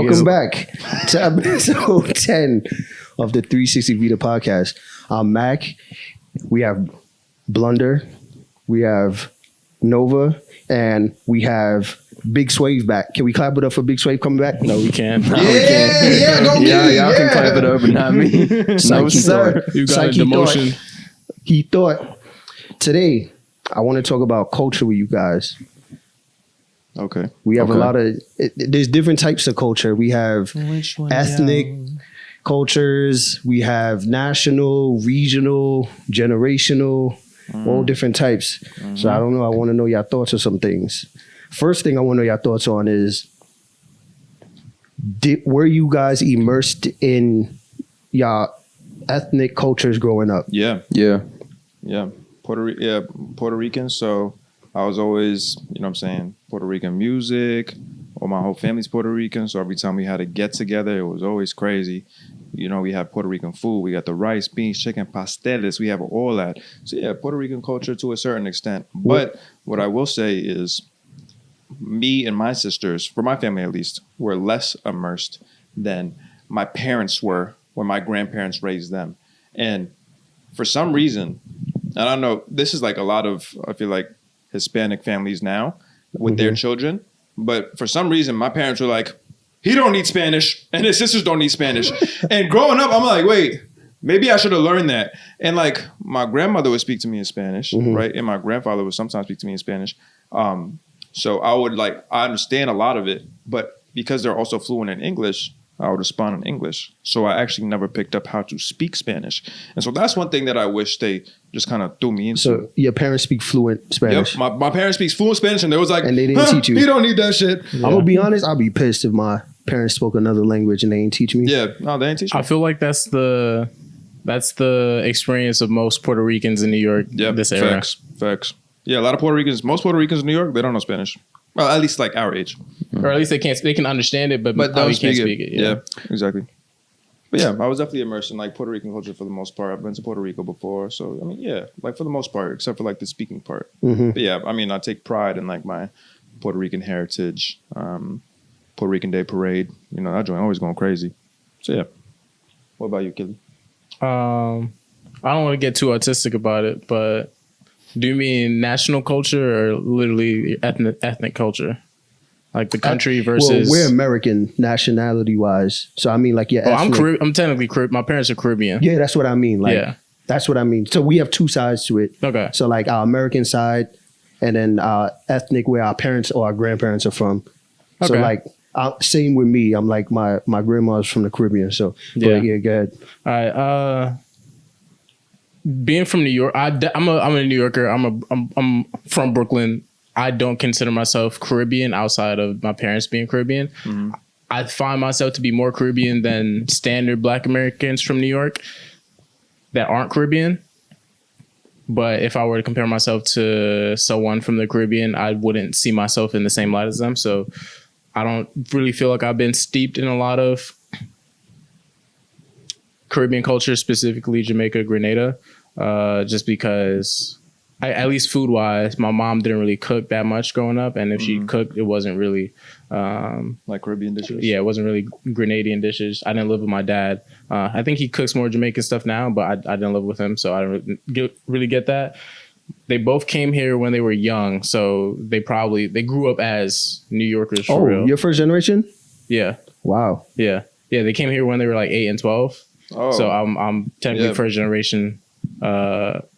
Welcome back to episode 10 of the 360 Vita podcast. I'm Mac. We have Blunder. We have Nova. And we have Big Swave back. Can we clap it up for Big Swave coming back? No, we can't. No, we can't. Y'all can clap it up, but not me. No, sir. You got a demotion. He thought. Today, I want to talk about culture with you guys. Okay. We have a lot of, there's different types of culture. We have ethnic cultures. We have national, regional, generational, all different types. Mm-hmm. So I don't know. I want to know your thoughts on some things. First thing I want to know your thoughts on is, were you guys immersed in your ethnic cultures growing up? Yeah. Puerto Rican. So I was always, Puerto Rican music, or my whole family's Puerto Rican. So every time we had a get together, it was always crazy. We have Puerto Rican food. We got the rice, beans, chicken, pasteles. We have all that. So yeah, Puerto Rican culture to a certain extent. But what I will say is, me and my sisters, for my family at least, were less immersed than my parents were when my grandparents raised them. And for some reason, I don't know, this is like a lot of, I feel like, Hispanic families now with their children. But for some reason, my parents were like, he don't need Spanish and his sisters don't need Spanish. And growing up, I'm like, wait, maybe I should have learned that. And like, my grandmother would speak to me in Spanish, right? And my grandfather would sometimes speak to me in Spanish. So I understand a lot of it, but because they're also fluent in English, I would respond in English. So I actually never picked up how to speak Spanish. And so that's one thing that I wish they just kind of threw me into. So your parents speak fluent Spanish? Yep, my parents speak fluent Spanish, and they was like, and they didn't teach you. You don't need that shit. Yeah. I'm going to be honest, I'll be pissed if my parents spoke another language and they ain't teach me. Yeah, no, they ain't teach me. I feel like that's the experience of most Puerto Ricans in New York this era. Facts. Yeah, a lot of most Puerto Ricans in New York, they don't know Spanish. Well, at least like our age. Or at least they can understand it, but don't can't speak it. Yeah, exactly. But yeah, I was definitely immersed in like Puerto Rican culture for the most part. I've been to Puerto Rico before. So, I mean, yeah, like for the most part, except for like the speaking part. Mm-hmm. But yeah, I mean, I take pride in like my Puerto Rican heritage, Puerto Rican Day Parade. That joint always going crazy. So yeah. What about you, Kelly? I don't want to get too artistic about it, but do you mean national culture or literally ethnic culture? Like the country versus... Well, we're American nationality wise. So I mean like ethnic. I'm technically Caribbean. My parents are Caribbean. Yeah, that's what I mean. Like, that's what I mean. So we have two sides to it. Okay. So like our American side and then our ethnic where our parents or our grandparents are from. Okay. So like same with me. I'm like my grandma's from the Caribbean. So yeah, go ahead. All right. Being from New York, I'm a New Yorker. I'm from Brooklyn. I don't consider myself Caribbean outside of my parents being Caribbean. Mm-hmm. I find myself to be more Caribbean than standard Black Americans from New York that aren't Caribbean. But if I were to compare myself to someone from the Caribbean, I wouldn't see myself in the same light as them. So I don't really feel like I've been steeped in a lot of Caribbean culture, specifically Jamaica, Grenada, just because at least food wise, my mom didn't really cook that much growing up. And if she cooked, it wasn't really like Caribbean dishes. Yeah, it wasn't really Grenadian dishes. I didn't live with my dad. I think he cooks more Jamaican stuff now, but I didn't live with him. So I didn't really get that. They both came here when they were young. So they grew up as New Yorkers for real. Your first generation? Yeah. Wow. Yeah. Yeah. They came here when they were like 8 and 12. Oh. So I'm technically first generation. But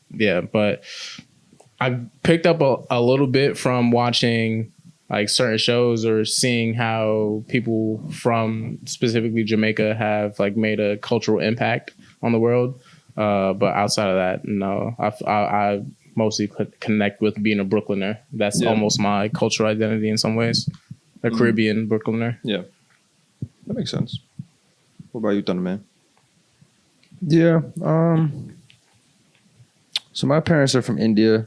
I picked up a little bit from watching like certain shows or seeing how people from specifically Jamaica have like made a cultural impact on the world. But outside of that, no, I mostly connect with being a Brooklyner. That's almost my cultural identity in some ways. A Caribbean Brooklyner. Yeah. That makes sense. What about you, Thunderman? Yeah. So my parents are from India.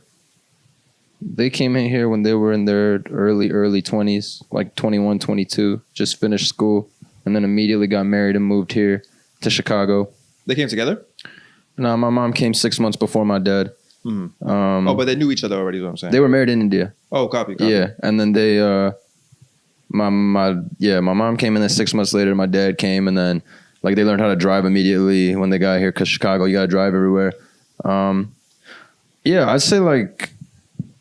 They came in here when they were in their early 20s, like 21, 22, just finished school, and then immediately got married and moved here to Chicago. They came together? No, my mom came 6 months before my dad. But they knew each other already is what I'm saying. They were married in India. Oh, copy. Yeah, and then they my mom came in then 6 months later. My dad came, and then like they learned how to drive immediately when they got here, because Chicago, you got to drive everywhere. Yeah, I'd say like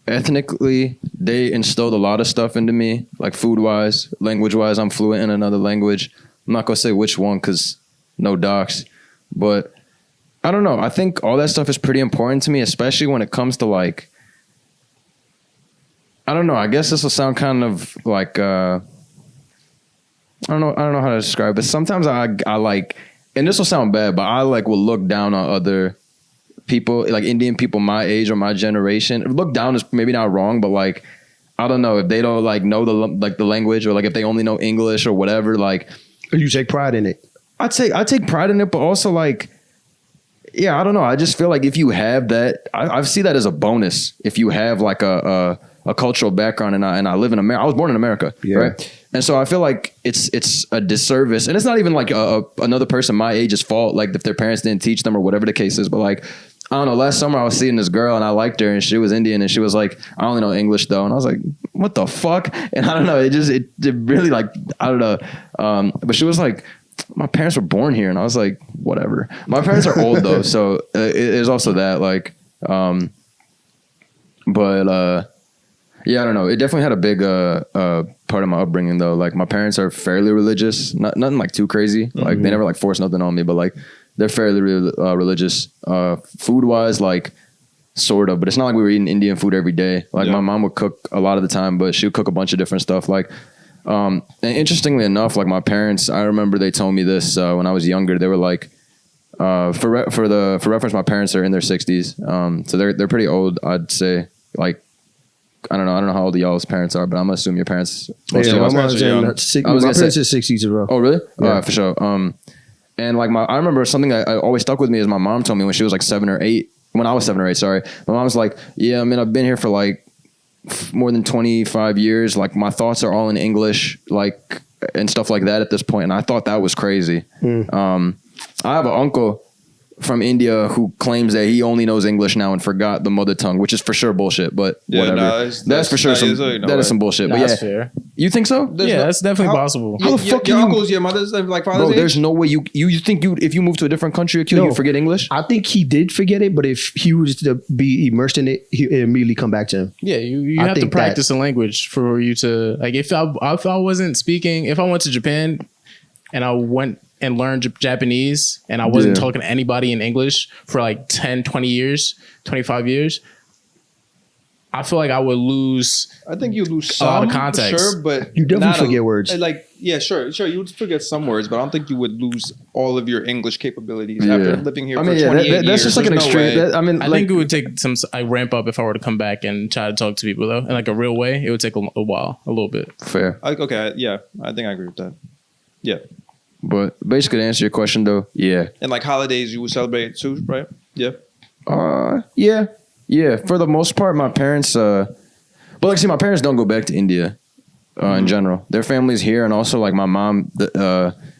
ethnically, they instilled a lot of stuff into me, like food wise, language wise. I'm fluent in another language. I'm not gonna say which one because no docs, but I don't know. I think all that stuff is pretty important to me, especially when it comes to like, I don't know. I guess this will sound kind of like I don't know how to describe it. But sometimes I like, and this will sound bad, but I like will look down on other people, like Indian people my age or my generation. Look down is maybe not wrong, but like I don't know, if they don't like know the language, or like if they only know English or whatever, like you take pride in it. I take pride in it, but also like, yeah, I don't know. I just feel like if you have that, I see that as a bonus. If you have like a cultural background, and I live in America. I was born in America, right? And so I feel like it's a disservice, and it's not even like another person my age's fault, like if their parents didn't teach them or whatever the case is. But like, I don't know, last summer I was seeing this girl and I liked her, and she was Indian, and she was like, I only know English though. And I was like, what the fuck? And I don't know, it really like, I don't know. But she was like, my parents were born here. And I was like, whatever. My parents are old though. So there's also that, like, yeah, I don't know. It definitely had a big part of my upbringing though. Like my parents are fairly religious, nothing like too crazy. Mm-hmm. Like they never like forced nothing on me, but like they're fairly religious. Food wise, like sort of, but it's not like we were eating Indian food every day. Like my mom would cook a lot of the time, but she would cook a bunch of different stuff. Like, and interestingly enough, like my parents, I remember they told me this when I was younger. They were like, for reference, my parents are in their 60s, so they're pretty old. I'd say, like, I don't know how old y'all's parents are, but I'm gonna assume your parents. My parents are 60s as well. Oh, really? Yeah, for sure. And like I remember something that always stuck with me is my mom told me when she was like 7 or 8. When I was 7 or 8, sorry, my mom was like, "Yeah, I mean, I've been here for like more than 25 years. Like my thoughts are all in English, like and stuff like that at this point." And I thought that was crazy. I have an uncle from India who claims that he only knows English now and forgot the mother tongue, which is for sure bullshit, but whatever. No, that's for sure that is some bullshit. But that's yeah, fair. You think so? That's definitely possible. How the fuck your uncles, your mother's like father's age? There's no way you think if you move to a different country, you forget English? I think he did forget it, but if he was to be immersed in it, he'd immediately come back to him. Yeah, you have to practice a language for you to, like, if I wasn't speaking, if I went to Japan and I went and learned Japanese and I wasn't talking to anybody in English for like 10, 20 years, 25 years, I feel like I would lose. I think you lose a lot of context. Sure, but you definitely forget words. Like, yeah, sure. You would forget some words, but I don't think you would lose all of your English capabilities after living here for 28 years. That's just like an extreme. I think it would take some ramp up if I were to come back and try to talk to people though, in like a real way. It would take a while, a little bit. Fair. Okay, yeah, I think I agree with that. Yeah. But basically, to answer your question, though, yeah. And like holidays, you would celebrate too, right? Yeah. Yeah. For the most part, my parents. But like, see, my parents don't go back to India in general. Their family's here, and also like my mom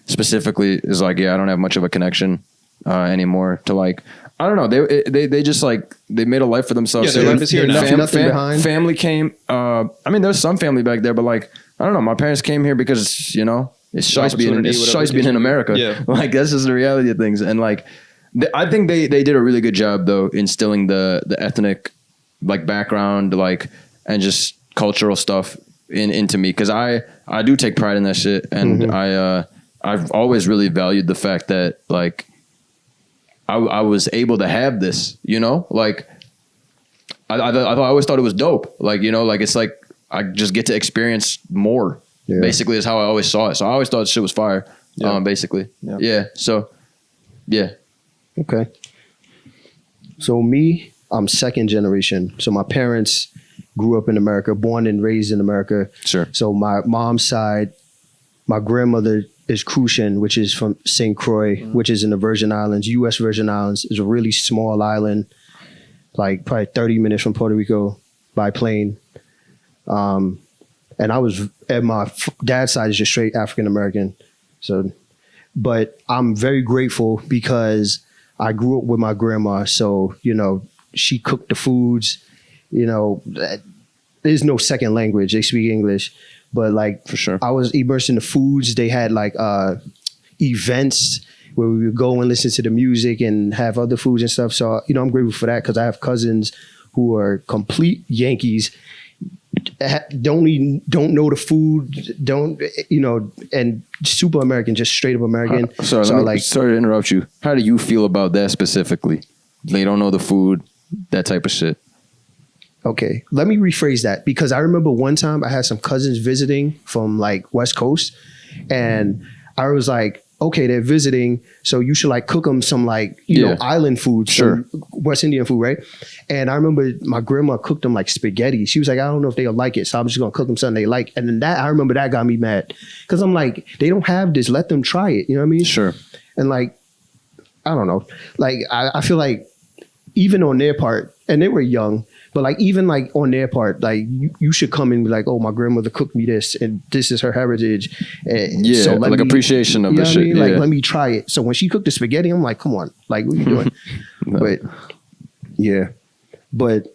specifically is like, I don't have much of a connection anymore to like. I don't know. They just like they made a life for themselves. Yeah, their life is here now. Nothing behind. Family came. I mean, there's some family back there, but like I don't know. My parents came here because it's shice being in America. Yeah. Like that's just the reality of things. And like, I think they did a really good job though instilling the ethnic like background, like, and just cultural stuff into me. Cause I do take pride in that shit. And I've always really valued the fact that like, I was able to have this, like I always thought it was dope. Like, like, it's like, I just get to experience more. Yeah. Basically, is how I always saw it. So I always thought shit was fire. Basically, So, yeah. Okay. So me, I'm second generation. So my parents grew up in America, born and raised in America. Sure. So my mom's side, my grandmother is Crucian, which is from St. Croix, which is in the Virgin Islands. U.S. Virgin Islands is a really small island, like probably 30 minutes from Puerto Rico by plane. And I was at my dad's side is just straight African American. So, but I'm very grateful because I grew up with my grandma. So, she cooked the foods, there's no second language. They speak English. but like For sure. I was immersed in the foods. They had like events where we would go and listen to the music and have other foods and stuff. So, you know, I'm grateful for that because I have cousins who are complete Yankees, don't know the food, don't, you know, and super American, just straight up American. Sorry to interrupt you. How do you feel about that specifically? They don't know the food, that type of shit. Okay, let me rephrase that, because I remember one time I had some cousins visiting from like West Coast, and I was like, okay, they're visiting, so you should like cook them some like, you know, island food, sure, West Indian food, right? And I remember my grandma cooked them like spaghetti. She was like, I don't know if they'll like it, so I'm just gonna cook them something they like. And then I remember that got me mad, because I'm like, they don't have this, let them try it, you know what I mean? Sure. And like, I don't know, like I feel like even on their part, and they were young, but like even like on their part, like you should come and be like, oh, my grandmother cooked me this, and this is her heritage. And yeah, so like appreciation of the shit. I mean? Like, let me try it. So when she cooked the spaghetti, I'm like, come on, like, what are you doing? No. But yeah, but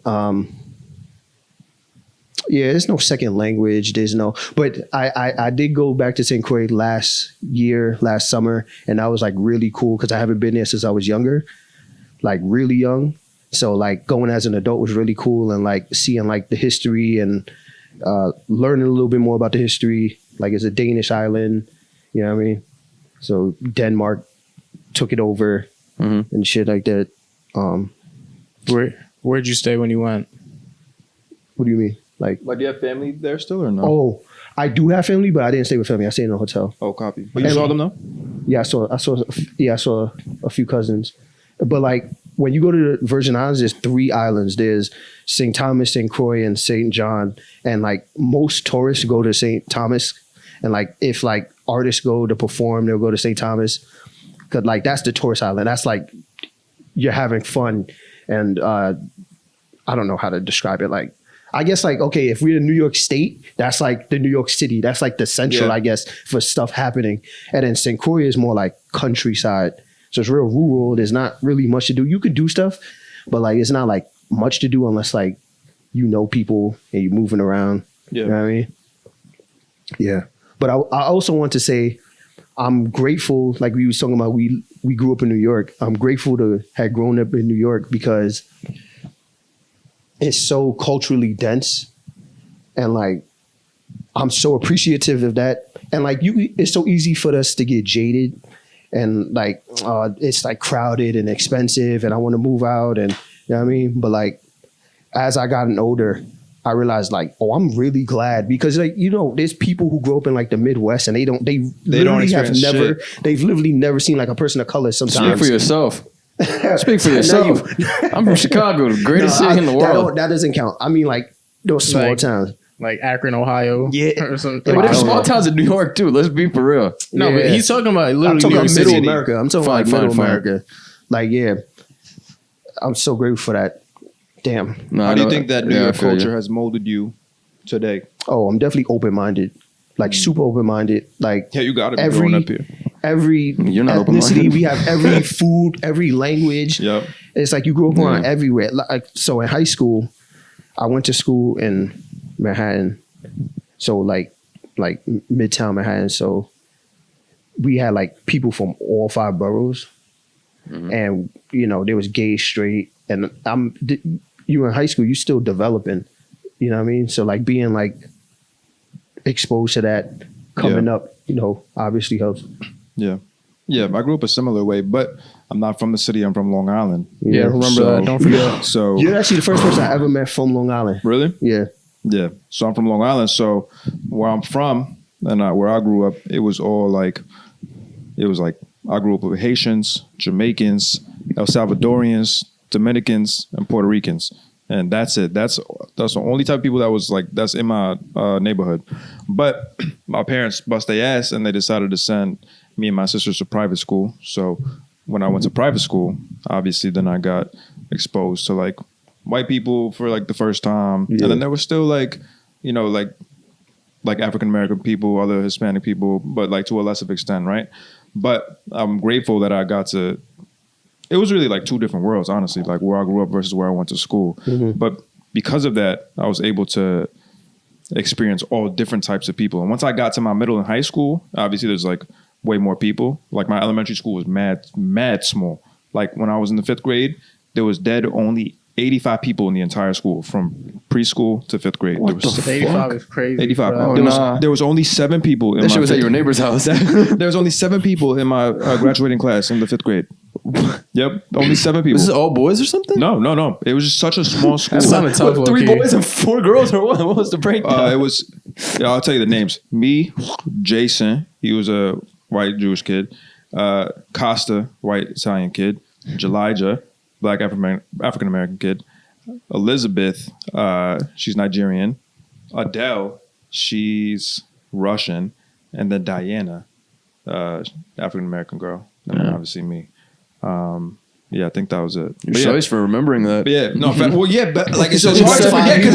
yeah, there's no second language. There's no, but I did go back to St. Croix last summer, and that was like really cool because I haven't been there since I was younger, like really young. So like going as an adult was really cool, and like seeing like the history and learning a little bit more about the history. Like it's a Danish island, you know what I mean? So Denmark took it over and shit like that. Where'd you stay when you went? What do you mean? Like do you have family there still or no? Oh, I do have family, but I didn't stay with family. I stayed in a hotel. Oh, copy. But you saw them though? Yeah, I saw a few cousins. But like when you go to the Virgin Islands, there's 3 islands. There's St. Thomas, St. Croix, and St. John. And like most tourists go to St. Thomas. And like if like artists go to perform, they'll go to St. Thomas. Cause like that's the tourist island. That's like you're having fun. And I don't know how to describe it. Like I guess like, okay, if we're in New York State, that's like the New York City. That's like the central, I guess, for stuff happening. And then St. Croix is more like countryside. So it's real rural. There's not really much to do. You could do stuff, but like it's not like much to do unless like you know people and you're moving around. Yeah. You know what I mean? Yeah. But I also want to say I'm grateful, like we was talking about, we grew up in New York. I'm grateful to have grown up in New York because it's so culturally dense, and like I'm so appreciative of that. And like it's so easy for us to get jaded, and like it's like crowded and expensive, and I want to move out, and you know what I mean. But like as I gotten older, I realized like, oh, I'm really glad, because like, you know, there's people who grow up in like the Midwest and they've literally never seen like a person of color sometimes. Speak for yourself. Speak for yourself. I'm from Chicago, the greatest city in the world. That doesn't count. I mean, like those small towns. Like Akron, Ohio. Yeah. Or something. But there's small towns in New York too. Let's be for real. No, but he's talking about literally I'm talking New York about middle City. America. I'm talking about middle America. Like, yeah. I'm so grateful for that. Damn. No, how do you think that New York culture has molded you today? Oh, I'm definitely open-minded. Like super open-minded. Like yeah, you got to be growing up here. Every You're not ethnicity, we have every food, every language. Yep. It's like you grew up around everywhere. Like, so in high school, I went to school in Manhattan. So like Midtown Manhattan. So we had like people from all 5 boroughs. And, you know, there was gay, straight. And you were in high school, you still developing. You know what I mean? So like being like exposed to that coming up, you know, obviously helps. Yeah. Yeah, I grew up a similar way, but I'm not from the city. I'm from Long Island. Yeah, remember that. Don't forget. So you're actually the first person I ever met from Long Island. Really? Yeah. Yeah. So I'm from Long Island. So where I'm from and where I grew up, it was like I grew up with Haitians, Jamaicans, El Salvadorians, Dominicans, and Puerto Ricans. And that's it. That's the only type of people that was like, that's in my neighborhood. But my parents bust their ass and they decided to send me and my sisters to private school. So when I went to private school, obviously then I got exposed to like white people for like the first time. Yeah. And then there was still like, you know, like African-American people, other Hispanic people, but like to a lesser extent, right? But I'm grateful that I got to, it was really like 2 different worlds, honestly, like where I grew up versus where I went to school. But because of that, I was able to experience all different types of people. And once I got to my middle and high school, obviously there's like way more people. Like my elementary school was mad small. Like when I was in the 5th grade, there was only 85 people in the entire school from preschool to 5th grade. What there was 85 is crazy. 85. Oh, there was only 7 people in That my shit was at your neighbor's house. there was only 7 people in my graduating class in the 5th grade. Yep, only 7 people. This is all boys or something? No. It was just such a small school. That sounded tough. What, 3 low-key. boys and 4 girls or what? What was the breakdown? It was. Yeah, I'll tell you the names. Me, Jason. He was a white Jewish kid. Costa, white Italian kid. Jalija, black African American kid. Elizabeth, she's Nigerian. Adele, she's Russian. And then Diana, African American girl. And then obviously me. Yeah, I think that was it. You're nice for remembering that. But yeah, no, but like it's So hard to forget because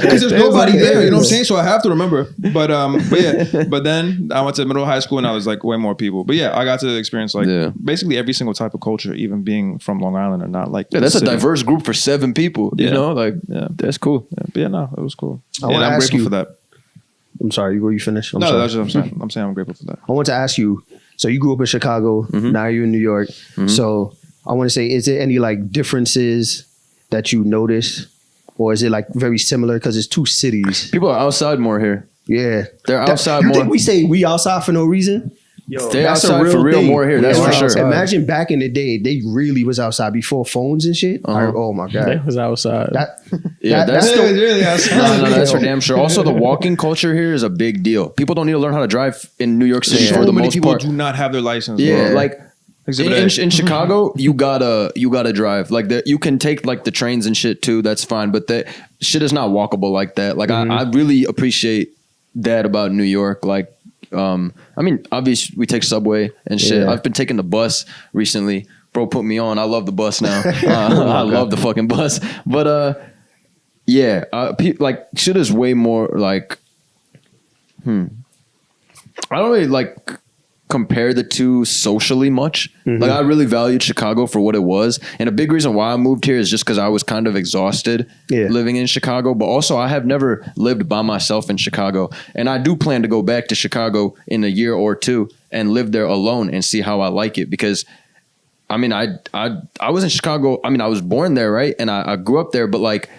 there's nobody Everybody there. You know what I'm is. saying? So I have to remember. But then I went to middle high school and I was like way more people. But yeah, I got to experience like basically every single type of culture, even being from Long Island or not. Like Yeah, that's a city. diverse group for 7 people. You Yeah. know, like that's cool. Yeah, but yeah, no, it was cool. I And wanna I'm ask grateful you- for that. I'm sorry, were you finished? I'm No, sorry. that's what I'm saying. I'm saying I'm grateful for that. I want to ask you. So you grew up in Chicago. Now you're in New York. So I want to say, is there any like differences that you notice, or is it like very similar because it's 2 cities? People are outside more here. Yeah, They're outside You more. think we say we outside for no reason? Yo, They're outside for real more here. That's Yeah, for sure. outside. Imagine back in the day, they really was outside before phones and shit. Oh my They god, was outside. Yeah, that's that's the, really no, that's for damn sure. Also, the walking culture here is a big deal. People don't need to learn how to drive in New York City So for the many most people part. do not have their license. Yeah, bro. like Exhibit A. in Chicago, you gotta drive. Like you can take like the trains and shit too. That's fine, but that shit is not walkable like that. Like I really appreciate that about New York. Like, I mean, obviously we take subway and shit. Yeah. I've been taking the bus recently. Bro, put me on. I love the bus now. I love the fucking bus. But yeah, like shit is way more like. I don't really like compare the two socially much. Like I really valued Chicago for what it was. And a big reason why I moved here is just because I was kind of exhausted living in Chicago. But also I have never lived by myself in Chicago. And I do plan to go back to Chicago in a year or 2 and live there alone and see how I like it. Because I mean, I was in Chicago. I mean, I was born there, right? And I grew up there, but like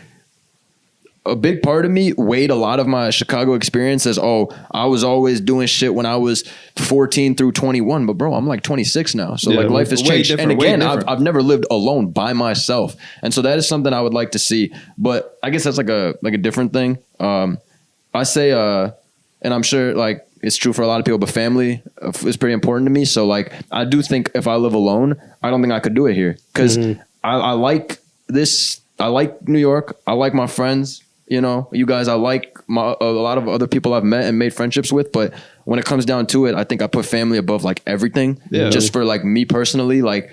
a big part of me weighed a lot of my Chicago experience as, I was always doing shit when I was 14 through 21. But bro, I'm like 26 now. So like life has changed. And again, I've never lived alone by myself. And so that is something I would like to see. But I guess that's like a different thing. I say, and I'm sure like it's true for a lot of people, but family is pretty important to me. So like, I do think if I live alone, I don't think I could do it here. Cause I like this. I like New York. I like my friends. You know, you guys, I like a lot of other people I've met and made friendships with. But when it comes down to it, I think I put family above like everything. Yeah. Just for like me personally, like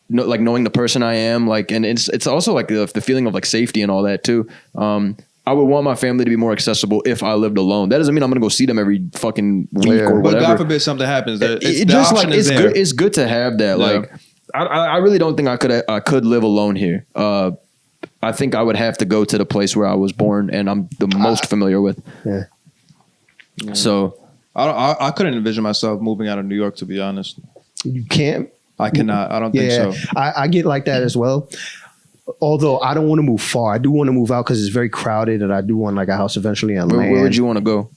knowing the person I am, like, and it's also like the feeling of like safety and all that too. I would want my family to be more accessible if I lived alone. That doesn't mean I'm gonna go see them every fucking week or whatever. But God forbid something happens. It just like it's good to have that. Yeah. Like I really don't think I could live alone here. I think I would have to go to the place where I was born and I'm the most familiar with. Yeah. So I couldn't envision myself moving out of New York, to be honest. You can't. I cannot. I don't think so. I get like that as well. Although I don't want to move far. I do want to move out because it's very crowded and I do want like a house eventually on land. Where would you want to go?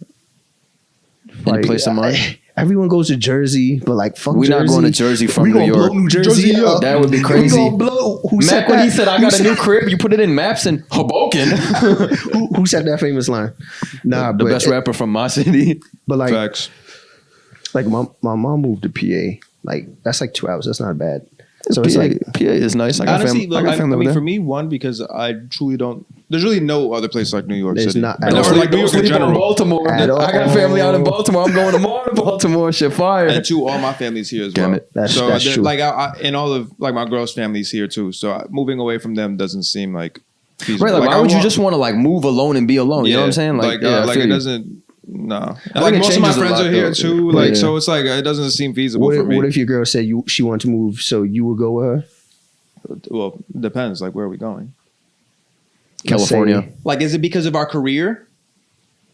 Any place in mind? Everyone goes to Jersey, but like fuck We're Jersey. not going to Jersey from New York. Blow New Jersey up. That would be crazy. We gonna blow. Who said Mac, when that? he said I got a new crib, you put it in maps in Hoboken. who said that famous line? Nah, the best rapper from my city. But like, Facts. like my mom moved to PA. Like that's like 2 hours. That's not bad. So PA, it's like PA is nice. I got Honestly, family. I got family I mean, over for there. me, one, because I truly don't. There's really no other place like New York There's City. not. Or like New York in general. Baltimore. At I got all. family out in Baltimore. I'm going tomorrow to Baltimore. Shit, fire. And 2, all my family's here as Damn well. it. That's so true. like and all of like my girl's family's here too. So moving away from them doesn't seem like feasible. Right, like why I would you want- just want to like move alone and be alone? You know what I'm saying? Like I like feel it you. doesn't. No, I like think it most of my changes a friends lot, are here though. too. Like Yeah. so, it's like it doesn't seem feasible for me. what if your girl said she wanted to move, so you would go with her? Well, depends. Like, where are we going? California. Like, is it because of our career?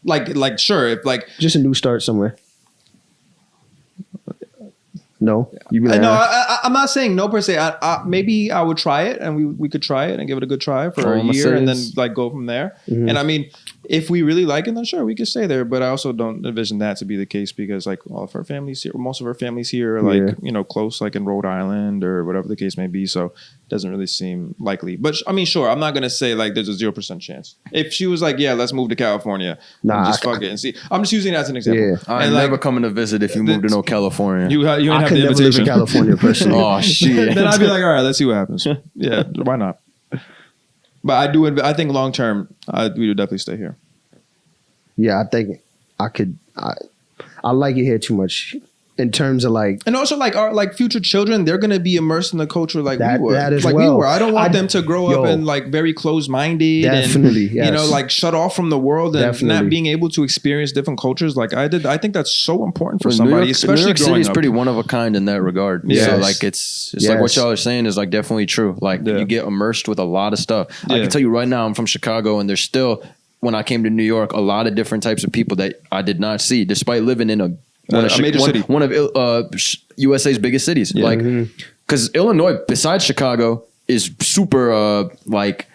Like, sure, if like just a new start somewhere. No, you be like, no, I'm not saying no per se. Maybe I would try it, and we could try it and give it a good try for a year, and then like go from there. Mm-hmm. And I mean, if we really like it, then sure, we could stay there. But I also don't envision that to be the case because like all of our families here, most of our families here are like close, like in Rhode Island or whatever the case may be. So it doesn't really seem likely. But I mean, sure, I'm not gonna say like there's a 0% chance. If she was like, yeah, let's move to California, and just fuck it and see. I'm just using that as an example. Yeah. I'm never coming to visit if you move to no California. You ain't I have could the never live in invitation. California personally. Oh shit. Then I'd be like, all right, let's see what happens. Yeah, why not? But I think long term, we would definitely stay here. Yeah, I think I could. I like it here too much in terms of like, and also like our like future children, they're gonna be immersed in the culture like that, we were. that as like well. we were. I don't want them to grow up and like very close minded. Definitely, and, yes. You know, like shut off from the world and Definitely. not being able to experience different cultures like I did. I think that's so important for somebody, New York especially City growing is up. pretty one of a kind in that regard. Yes. So like it's like what y'all are saying is like definitely true. Like you get immersed with a lot of stuff. I can tell you right now, I'm from Chicago, and there's still, when I came to New York, a lot of different types of people that I did not see, despite living in a major city, one of USA's biggest cities. Yeah. Like, because Illinois, besides Chicago, is super like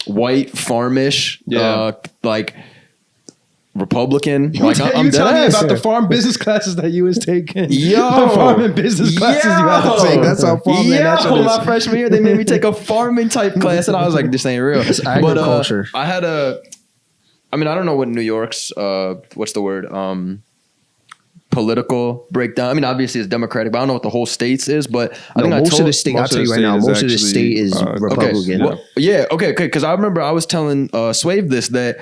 white, farmish, like Republican. Like I'm you dead tell me ass. about the farm business classes that you was taking. Yo, the farming business classes you had to take. That's how farming that shit is. My freshman year, they made me take a farming type class, and I was like, "This ain't real." It's agriculture. I had I don't know what New York's what's the word political breakdown. I mean, obviously it's Democratic, but I don't know what the whole states is. But I think most of the state. I'll tell you right now, most of the state is Republican. Okay, because I remember I was telling Swave this that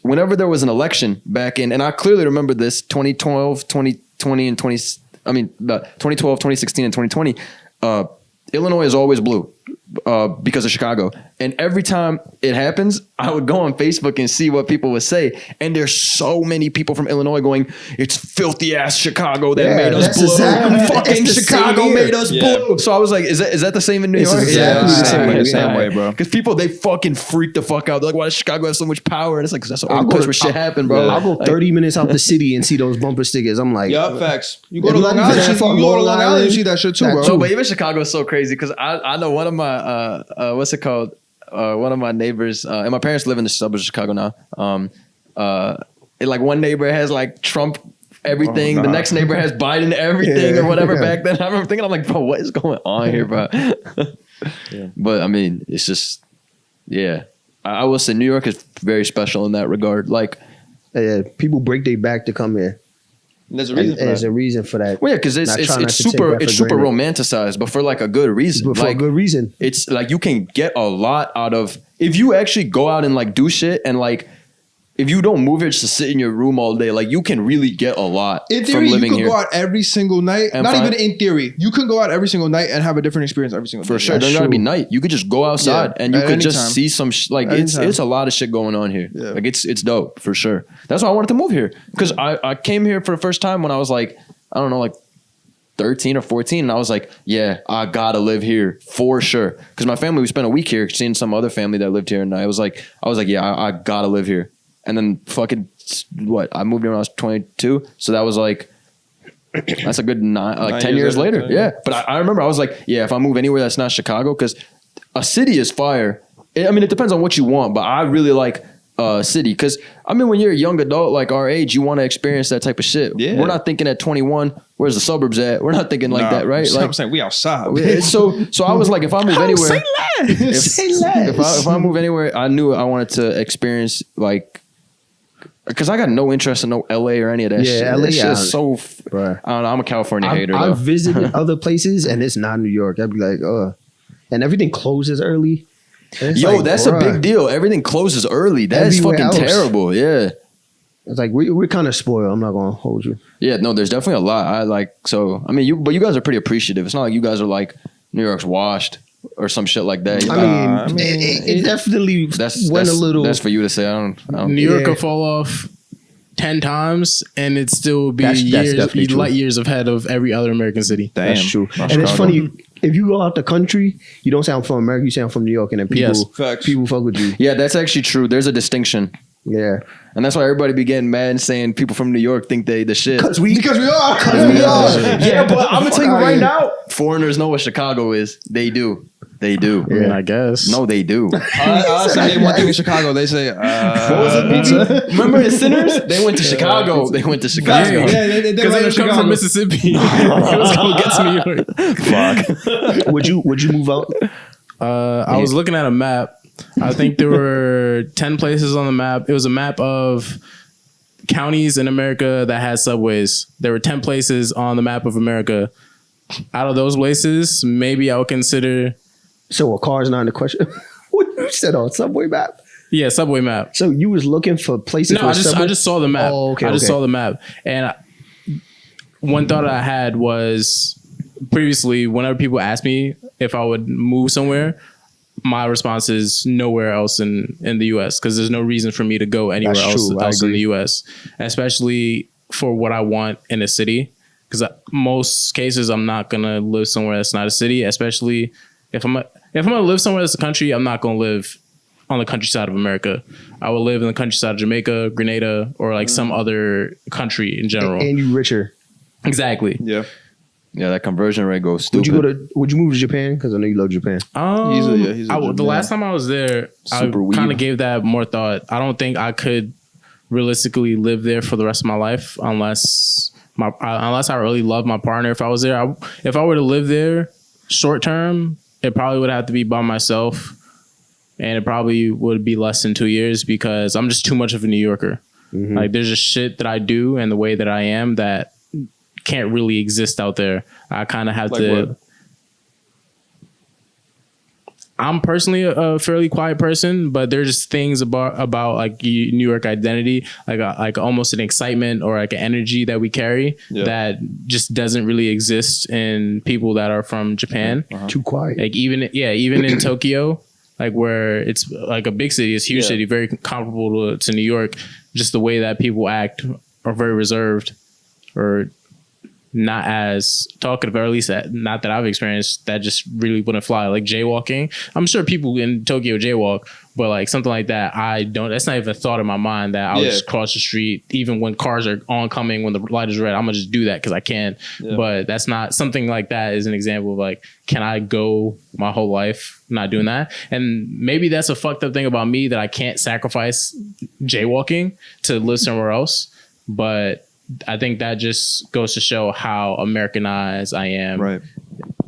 whenever there was an election back in, and I clearly remember this 2012, 2020, and 2012, 2016, and 2020. Illinois is always blue because of Chicago. And every time it happens, I would go on Facebook and see what people would say. And there's so many people from Illinois going, it's filthy ass Chicago that made us blue. Fucking Chicago made us blue. So I was like, is that the same in New York? Exactly the same way, bro. Because people, they fucking freak the fuck out. They're like, why does Chicago have so much power? And it's like, 'cause that's the only place where shit happened, bro. I'll go 30 minutes out the city and see those bumper stickers. I'm like, yup, facts. You go to Long Island, you see that shit too, bro. No, but even Chicago is so crazy because I know one of my what's it called? One of my neighbors, and my parents live in the suburbs of Chicago now. Like one neighbor has like Trump everything, the next neighbor has Biden everything or whatever. Back then, I remember thinking, I'm like, bro, what is going on here, bro? But I mean, it's just, I will say New York is very special in that regard. Like, people break their back to come here. There's a reason. There's a reason for that. Well, yeah, because it's super romanticized, but for like a good reason. But for a good reason. It's like you can get a lot out of if you actually go out and like do shit and like if you don't move here just to sit in your room all day, like you can really get a lot in theory, from living here. You could go out every single night. Not even in theory. You can go out every single night and have a different experience every single day. For sure. It doesn't gotta be night. You could just go outside and you could just see some it's a lot of shit going on here. Yeah. Like it's dope for sure. That's why I wanted to move here. Because I came here for the first time when I was like, I don't know, like 13 or 14. And I was like, yeah, I gotta live here for sure. Because my family, we spent a week here seeing some other family that lived here. And I was like, yeah, I gotta live here. And then fucking I moved here when I was 22. So that was like, that's a good 10 years later. Yeah. But I remember I was like, yeah, if I move anywhere that's not Chicago, because a city is fire. I mean, it depends on what you want, but I really like city. Because I mean, when you're a young adult like our age, you want to experience that type of shit. Yeah. We're not thinking at 21, where's the suburbs at? We're not thinking like that, right? Like, I'm saying we outside. So I was like, if I move anywhere, if I move anywhere, I knew I wanted to experience like. Because I got no interest in no LA or any of that shit. LA that shit is so. I don't know. I'm a California hater. I've visited other places and it's not New York. I'd be like, and everything closes early. Yo, like, that's a big deal. Everything closes early. That's fucking terrible. Yeah. It's like we're kind of spoiled. I'm not gonna hold you. Yeah, no, there's definitely a lot. I mean, you guys are pretty appreciative. It's not like you guys are like New York's washed or some shit like that. I mean, it definitely went a little. That's for you to say. I don't New York will fall off 10 times, and it still would be That's years, definitely true. light years ahead of every other American city. Damn. That's true. That's And it's Chicago. funny, if you go out the country, you don't sound from America, you sound from New York, and then people, Yes. Facts. people fuck with you. Yeah, that's actually true. There's a distinction. Yeah. And that's why everybody be getting mad and saying people from New York think they the shit. Because we are. Yeah, but I'm gonna tell you Fuck right outta now, foreigners know what Chicago is. They do. They do. I mean, I guess. No, they do. I say one thing in Chicago. They say, pizza. Remember the Sinners? They went to Chicago. They went to Chicago. Yeah, they Because they went was to coming Chicago. from Mississippi. Let's go get to New York. Fuck. Would you move out? I was looking at a map. I think there were 10 places on the map. It was a map of counties in America that had subways. There were 10 places on the map of America. Out of those places, maybe I would consider... So a car's not in the question. What you said on subway map? Yeah, subway map. So you was looking for places. No, for I just saw the map. Oh, okay, I just okay. saw the map. And one thought I had was previously, whenever people ask me if I would move somewhere, my response is nowhere else in the U.S. because there's no reason for me to go anywhere That's else true. I in the agree. U.S., especially for what I want in a city. Because most cases, I'm not gonna live somewhere that's not a city. Especially if I'm gonna live somewhere that's a country, I'm not gonna live on the countryside of America. I will live in the countryside of Jamaica, Grenada, or like some other country in general. And you richer. Exactly. Yeah. Yeah, that conversion rate goes Would stupid. Would you move to Japan? Because I know you love Japan. He's a The last time I was there, Super I kind weeb. of gave that more thought. I don't think I could realistically live there for the rest of my life unless I really love my partner. If I was there, if I were to live there short term, it probably would have to be by myself, and it probably would be less than 2 years because I'm just too much of a New Yorker. Mm-hmm. Like there's just shit that I do and the way that I am that can't really exist out there. I kind of have Like to. what? I'm personally a fairly quiet person, but there's just things about like New York identity, like almost an excitement or like an energy that we carry that just doesn't really exist in people that are from Japan. Too quiet. Like even in Tokyo, like where it's like a big city, it's a huge city, very comparable to New York. Just the way that people act are very reserved or not as talkative, or at least not that I've experienced, that just really wouldn't fly. Like jaywalking, I'm sure people in Tokyo jaywalk, but like something like that, that's not even a thought in my mind that I would just cross the street, even when cars are oncoming, when the light is red, I'm gonna just do that because I can. But that's not something like that is an example of like, can I go my whole life not doing that? And maybe that's a fucked up thing about me that I can't sacrifice jaywalking to live somewhere else. But I think that just goes to show how Americanized I am, Right.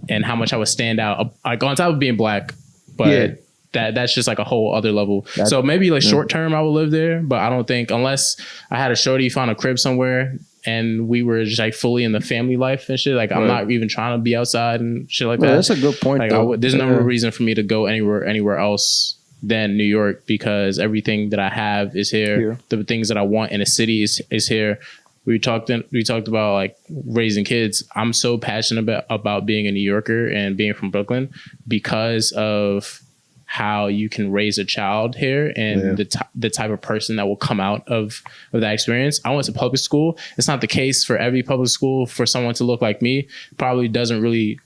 and how much I would stand out, like on top of being black. But that's just like a whole other level. So maybe like short term, I would live there, but I don't think unless I had a shorty, found a crib somewhere, and we were just like fully in the family life and shit. Like I'm not even trying to be outside and shit like that. That's a good point. Like though. there's no reason for me to go anywhere else than New York because everything that I have is here. The things that I want in a city is here. We talked about like raising kids. I'm so passionate about being a New Yorker and being from Brooklyn because of how you can raise a child here and the type of person that will come out of that experience. I went to public school. It's not the case for every public school for someone to look like me. Probably doesn't really.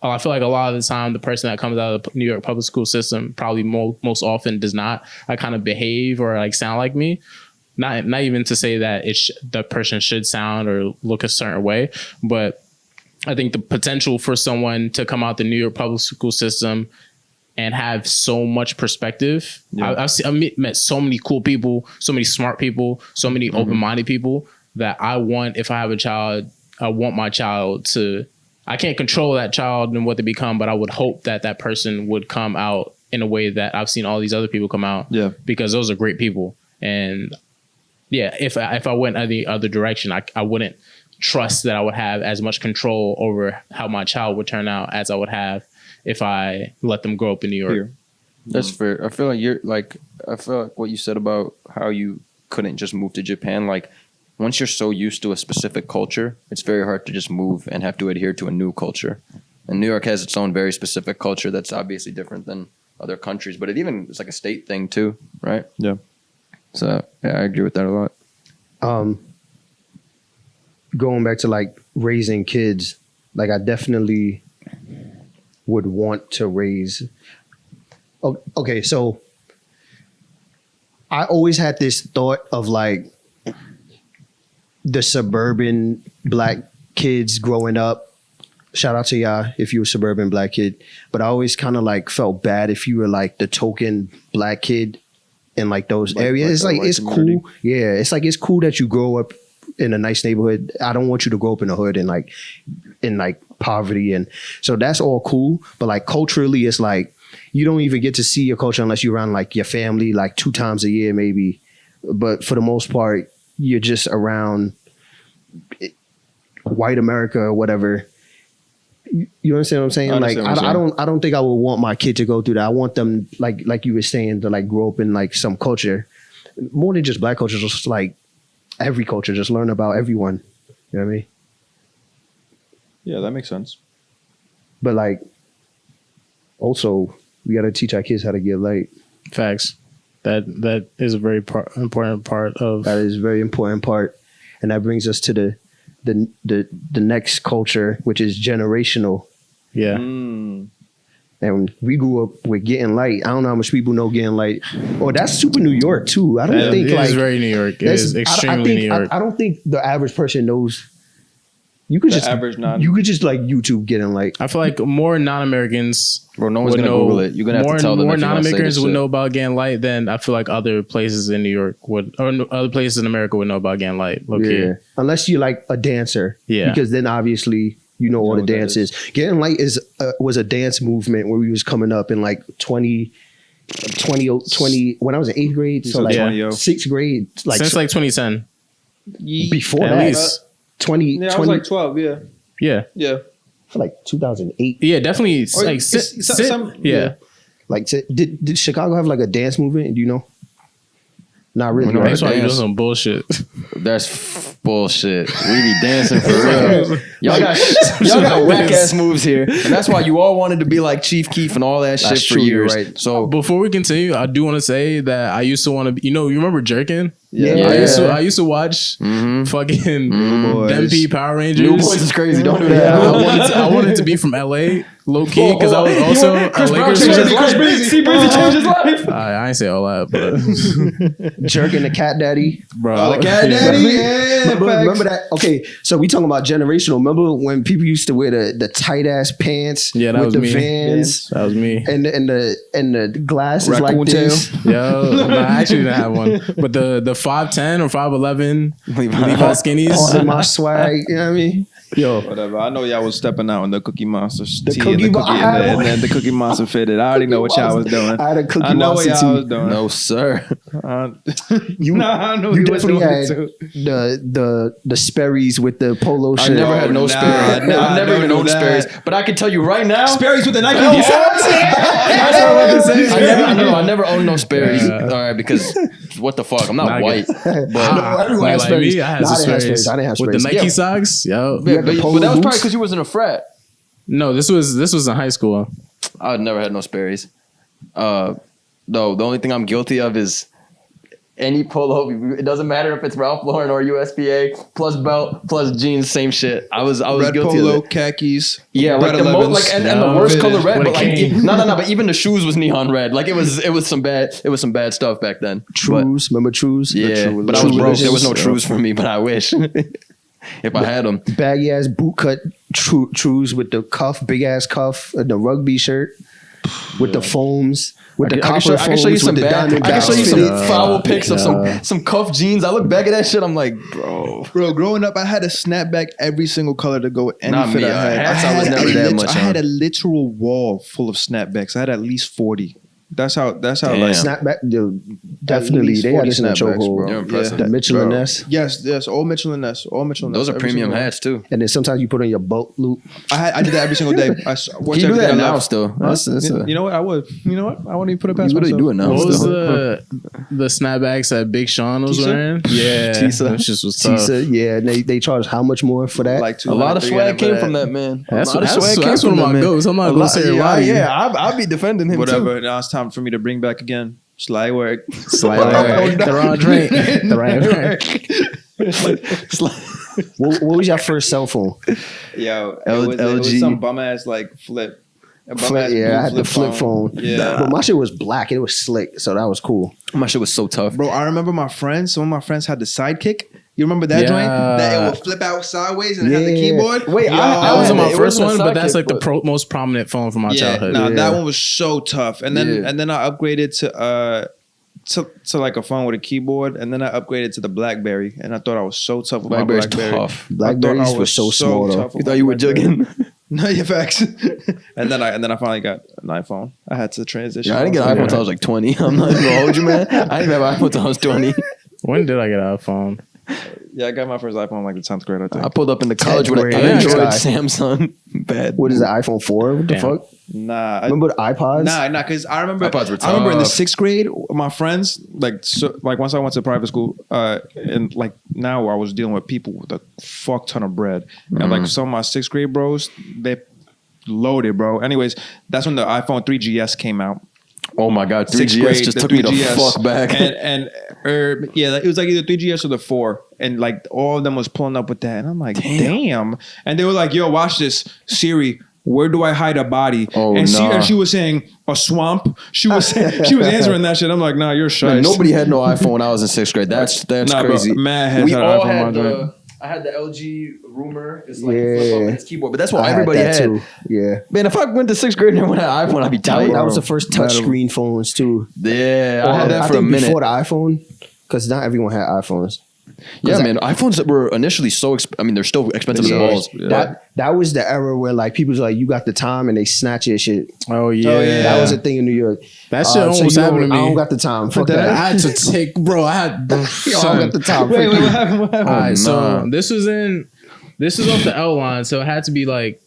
I feel like a lot of the time the person that comes out of the New York public school system probably most often does not like kind of behave or like sound like me. Not even to say that the person should sound or look a certain way, but I think the potential for someone to come out the New York public school system and have so much perspective. I've met so many cool people, so many smart people, so many open-minded people that I want, if I have a child, I want my child to, I can't control that child and what they become, but I would hope that that person would come out in a way that I've seen all these other people come out. Yeah. Because those are great people. And yeah, if I went the other direction, I wouldn't trust that I would have as much control over how my child would turn out as I would have if I let them grow up in New York. Here. That's fair. I feel like what you said about how you couldn't just move to Japan, like once you're so used to a specific culture, it's very hard to just move and have to adhere to a new culture. And New York has its own very specific culture that's obviously different than other countries, but it's like a state thing too, right? Yeah. So yeah, I agree with that a lot. going back to like raising kids, like I definitely would want to raise. Okay, so I always had this thought of like the suburban black kids growing up. Shout out to y'all if you were a suburban black kid. But I always kind of like felt bad if you were like the token black kid in like those areas. It's cool. Yeah, it's like it's cool that you grow up in a nice neighborhood. I don't want you to grow up in the hood and like in like poverty, and so that's all cool. But like culturally, it's like you don't even get to see your culture unless you're around like your family like 2 times a year maybe. But for the most part, you're just around white America or whatever. You understand what I'm saying? Like I don't think I would want my kid to go through that. I want them like you were saying to like grow up in like some culture, more than just black culture, just like every culture, just learn about everyone. You know what I mean? Yeah, that makes sense. But like, also we got to teach our kids how to get light. Facts. That is a very important part of. That is a very important part, and that brings us to the next culture, which is generational. Yeah. And we grew up with getting light. I don't know how much people know getting light. Oh, that's super New York too. I don't think like it's very New York. It is extremely New York. I don't think the average person knows. You could you could just like YouTube getting light. I feel like more non-Americans. Bro, no one's gonna Google it. You're gonna have to tell them. More non-Americans would know about getting light than I feel like other places in New York would, or other places in America would know about getting light. Yeah, unless you're like a dancer. Yeah, because then obviously you know all the dances. Getting light was a dance movement where we was coming up in like 20 when I was in 8th grade. So like 6th grade, like since like 2010. Before at that, least 20. Yeah, I was like 12. Yeah. For like 2008. Yeah, definitely. Or like yeah. Like did Chicago have like a dance movement? Do you know? Not really. No, that's why you're doing some bullshit. That's bullshit. We be dancing for real. Y'all got whack ass moves here, and that's why you all wanted to be like Chief Keef and all that shit for years. Right. So before we continue, I do want to say that I used to want to be. You remember Jerkin? Yeah. I used to watch fucking MP Power Rangers. New Boys is crazy. Don't do that. I wanted to be from LA, low key, because I was also a Lakers fan. See, Breezy changed his life. I ain't say all that, but Jerkin the Cat Daddy, bro. The Cat Daddy. Yeah. Remember that? Okay, so we talking about generational. Remember when people used to wear the tight ass pants? Yeah, that with was the me. Vans. That was me. And the glasses Raccoon like this. Yo, no, I actually didn't have one, but the 5'10" or 5'11" Levi skinnies. All in my swag. You know what I mean? Yo, whatever. I know y'all was stepping out in the Cookie Monster and then the Cookie Monster fitted. I already know what y'all was doing. I had a Cookie I know Monster what y'all was doing. No, sir. You definitely had the Sperry's with the polo shirt. I never had no Sperry's. I've never even owned Sperry's. But I can tell you right now, Sperry's with the Nike. I never owned no Sperry's. All right, because what the fuck? I'm not white. But everyone has Sperry's. I had Sperry's. I didn't have with the Sperry's. Nike socks. Yo, but that was probably because you wasn't a frat. No, this was in high school. I never had no Sperry's. No, the only thing I'm guilty of is any polo. It doesn't matter if it's Ralph Lauren or USPA plus belt plus jeans, same shit. I was red guilty polo, of it. khakis. Yeah, like the and the worst color red. But like no. But even the shoes was neon red. Like it was some bad stuff back then. Trues, remember Trues? Yeah, but I was broke. There was no Trues for me, but I wish. If I had them. Baggy ass boot cut Trues with the cuff, big ass cuff, the rugby shirt with the foams, with the copper foams. I can show you some foul pics of some cuff jeans. I look back at that shit, I'm like, bro, growing up, I had a snapback every single color to go with any Not fit me. I had. I was never that much. I had a literal wall full of snapbacks. I had at least 40. That's how like snapback. Dude, definitely they had this in the chokehold. You're impressive. The Mitchell and Ness. Yes, all Mitchell and Ness. Those are premium hats too. And then sometimes you put on your boat loop. I did that every single day. You do that now still. You know what? I would. You know what? I wouldn't even put it past myself. You really do it now. What was the snapbacks that Big Sean was wearing? Yeah, Tisa. Just was tough. Tisa, yeah, and they charge how much more for that? Like a lot of swag came from that man. That's one of my goats. I'm not gonna say a lot. Yeah, I'll be defending him whatever. Now it's time for me to bring back again. Sly work. The wrong drink. The right work. What was your first cell phone? Yo, it was some bum ass like flip. Yeah, I had the flip phone. Yeah, but my shit was black. It was slick, so that was cool. My shit was so tough, bro. I remember some of my friends had the Sidekick. You remember that joint? That it would flip out sideways and it had the keyboard? Wait, that wasn't my first one, but that's like the most prominent phone from my childhood. That one was so tough. And then I upgraded to like a phone with a keyboard, and then I upgraded to the BlackBerry, and I thought I was so tough with my BlackBerry. Tough. Blackberries were so small though. You thought you were jugging? No, yeah, facts. and then I finally got an iPhone. I had to transition. Yeah, I didn't get an iPhone until I was like 20. I'm not even gonna hold you, man. I didn't have an iPhone until I was 20. When did I get an iPhone? Yeah, I got my first iPhone like the 10th grade, I think. I pulled up in the college with an grade. Android Yeah. Samsung. Bad. What is the iPhone 4? What the Damn. fuck? Nah. Remember the iPods? Nah, because I remember iPods were I remember in the tough. 6th grade, My friends, like once I went to private school, and like now I was dealing with people with a fuck ton of bread. And like some of my 6th grade bros, they loaded, bro. Anyways, that's when the iPhone 3GS came out. Oh my God, 6th 3GS grade, just the took me the 3GS. fuck back. Yeah, it was like either 3GS or the 4, and like all of them was pulling up with that, and I'm like, damn. And they were like, yo, watch this, Siri. Where do I hide a body? Oh, and nah. she was saying a swamp. She was answering that shit. I'm like, nah, you're shy. Man, nobody had no iPhone when I was in 6th grade. That's Nah, crazy. but Matt has We had an all iPhone had one time. I had the LG Rumor. It's like Yeah. you flip up in its keyboard, but that's what I everybody that had. too. Yeah. Man, if I went to 6th grade and everyone had an iPhone, I'd be tight. That was the first touchscreen phones too. Yeah, I had that for a think minute. before the iPhone, because not everyone had iPhones. Yeah, man. iPhones that were initially so I mean, they're still expensive as balls. That was the era where like people was like, you got the time, and they snatch your shit. Oh yeah, That was a thing in New York. That shit almost happened to me. I don't got the time. Fuck that. I had to take, bro. I I don't got the time. wait, what happened? What happened? All right, so nah. this was off the L line, so it had to be like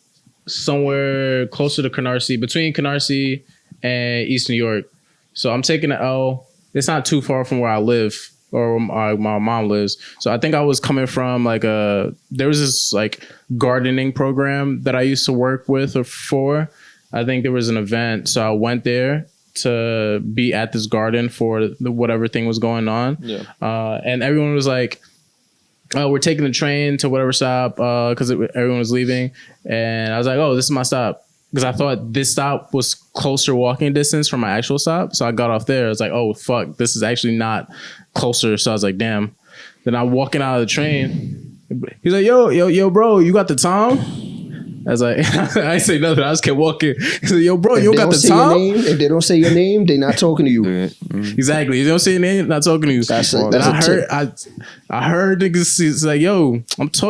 somewhere closer to Canarsie, between Canarsie and East New York. So I'm taking the L. It's not too far from where I live or where my mom lives. So I think I was coming from there was this like gardening program that I used to work with or for. I think there was an event, so I went there to be at this garden for whatever thing was going on. Yeah. And everyone was like, we're taking the train to whatever stop because everyone was leaving. And I was like, oh, this is my stop. Because I thought this stop was closer walking distance from my actual stop. So I got off there. I was like, oh, fuck, this is actually not closer. So I was like, damn. Then I'm walking out of the train. He's like, yo, bro, you got the time? I was like, I ain't say nothing. I just kept walking. He's like, yo, bro, you don't got the time? If they don't say your name, they not talking to you. Exactly. If they don't say your name, not talking to you. That's Then I heard niggas. It's like, yo,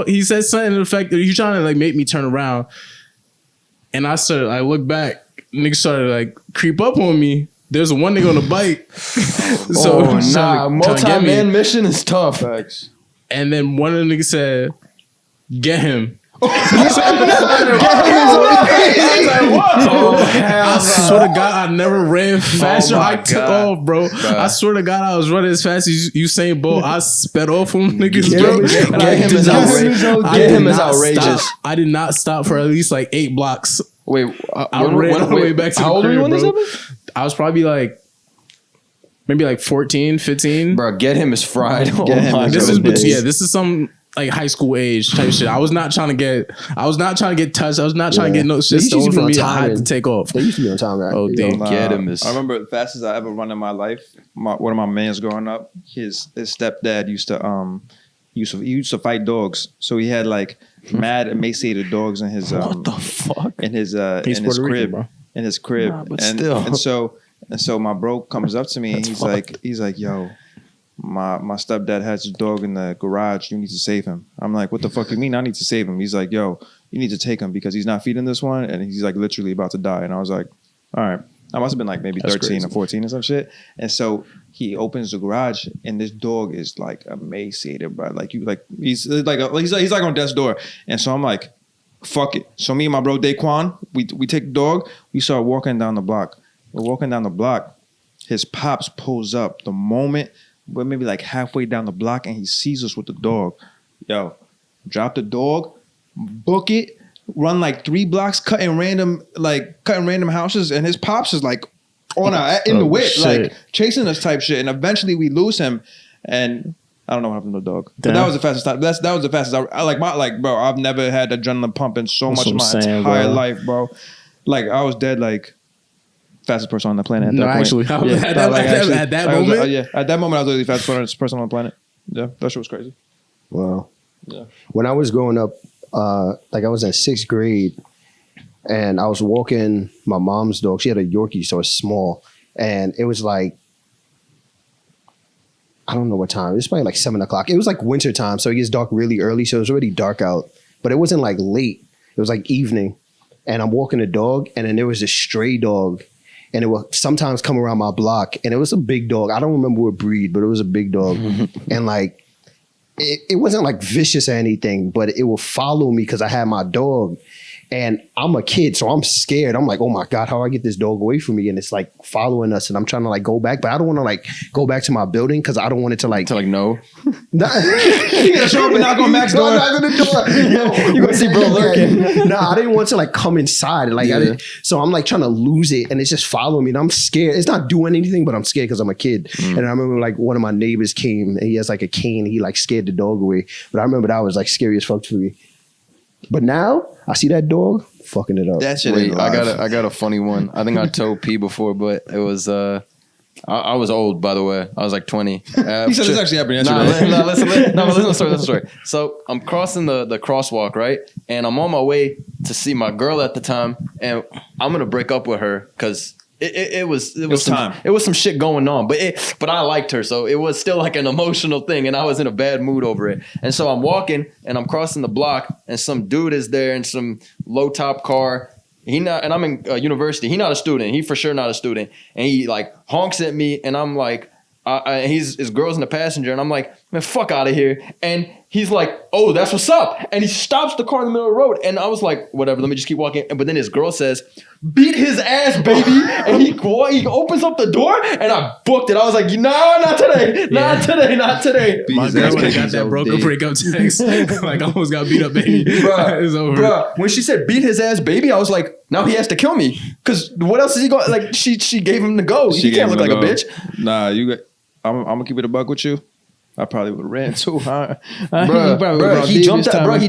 he said something to the effect that you trying to like make me turn around. And I look back, niggas started like creep up on me. There's one nigga on the bike. Multi-man mission is tough. And then one of the niggas said, get him. I swear to God, I never ran faster. I took off, bro. I swear to God, I was running as fast as Usain Bolt. I sped off from niggas, bro. Get him is outrageous. I did not stop for at least like 8 blocks. Wait, I ran all the way back to how the old were you crib, when this bro. happened? I was probably like, maybe like 14, 15. Bro, get him is fried. Oh Get him my is This goodness. is this is some like high school age type shit. I was not trying to get touched. I was not trying to get no shit They used to stolen be from on me. I had timing. to take off. They used to be on time, right? Oh, damn. Get him is. I remember the fastest I ever run in my life. One of my mans growing up, his stepdad used to fight dogs. So he had like mad emaciated dogs in his What the fuck? in his He's in his Puerto Rican, crib bro. in his crib. Nah, but and, still. and so my bro comes up to me and That's he's like, yo, my stepdad has his dog in the garage. You need to save him. I'm like, what the fuck you mean I need to save him? He's like, yo, you need to take him because he's not feeding this one and he's like literally about to die. And I was like, all right. I must have been like maybe That's 13 crazy. or 14 or some shit. And so he opens the garage and this dog is like emaciated, bro. Like he's like on death's door. And so I'm like, fuck it. So me and my bro Daquan, we take the dog. We start walking down the block. We're walking down the block. His pops pulls up the moment we're maybe like halfway down the block and he sees us with the dog. Yo, drop the dog, book it, run like 3 blocks, cutting random houses, and his pops is like in the whip, shit. like chasing us type shit. And eventually we lose him. And I don't know what happened to the dog. But that was the fastest time. That was the fastest. Bro, I've never had adrenaline pumping so much in my entire life, bro. Like I was dead, like fastest person on the planet at that point. Actually, at that moment? At that moment, I was literally the fastest person on the planet. Yeah, that shit was crazy. Wow. Yeah. When I was growing up, like I was in 6th grade, and I was walking my mom's dog. She had a Yorkie, so it's small, and it was like, I don't know what time. It was probably like 7 o'clock. It was like winter time, so it gets dark really early. So it was already dark out, but it wasn't like late. It was like evening, and I'm walking the dog, and then there was a stray dog, and it would sometimes come around my block, and it was a big dog. I don't remember what breed, but it was a big dog, and like it wasn't like vicious or anything, but it would follow me because I had my dog. And I'm a kid, so I'm scared. I'm like, oh my God, how do I get this dog away from me? And it's like following us, and I'm trying to like go back, but I don't want to like go back to my building because I don't want it to like no. You gotta show up and knock on Max's door. You gonna see bro lurking. Nah, I didn't want to like come inside. Like so I'm like trying to lose it, and it's just following me, and I'm scared. It's not doing anything, but I'm scared because I'm a kid. And I remember like one of my neighbors came, and he has like a cane. He like scared the dog away. But I remember that was like scary as fuck for me. But now I see that dog fucking it up. That shit. Wait, I got a funny one. I think I told P before, but it was I was old, by the way. I was like 20. He said this actually happened yesterday. Listen to the story. So I'm crossing the crosswalk, right? And I'm on my way to see my girl at the time, and I'm gonna break up with her because it was some shit going on, but I liked her, so it was still like an emotional thing, and I was in a bad mood over it. And so I'm walking, and I'm crossing the block, and some dude is there in some low top car. And I'm in university. He not a student. He for sure not a student. And he like honks at me, and I'm like, his girl's in the passenger, and I'm like, man, fuck out of here. And he's like, oh, that's what's up. And he stops the car in the middle of the road. And I was like, whatever, let me just keep walking. But then his girl says, beat his ass, baby. And he opens up the door, and I booked it. I was like, no, not today. Not today. My girl would have got that broken breakup text. Like, I almost got beat up, baby. It's over. Bruh, when she said beat his ass, baby, I was like, now he has to kill me. Because what else is he going? Like, she gave him the go. He can't look like a bitch. Nah, I'm gonna keep it a buck with you. I probably would have ran too hard. He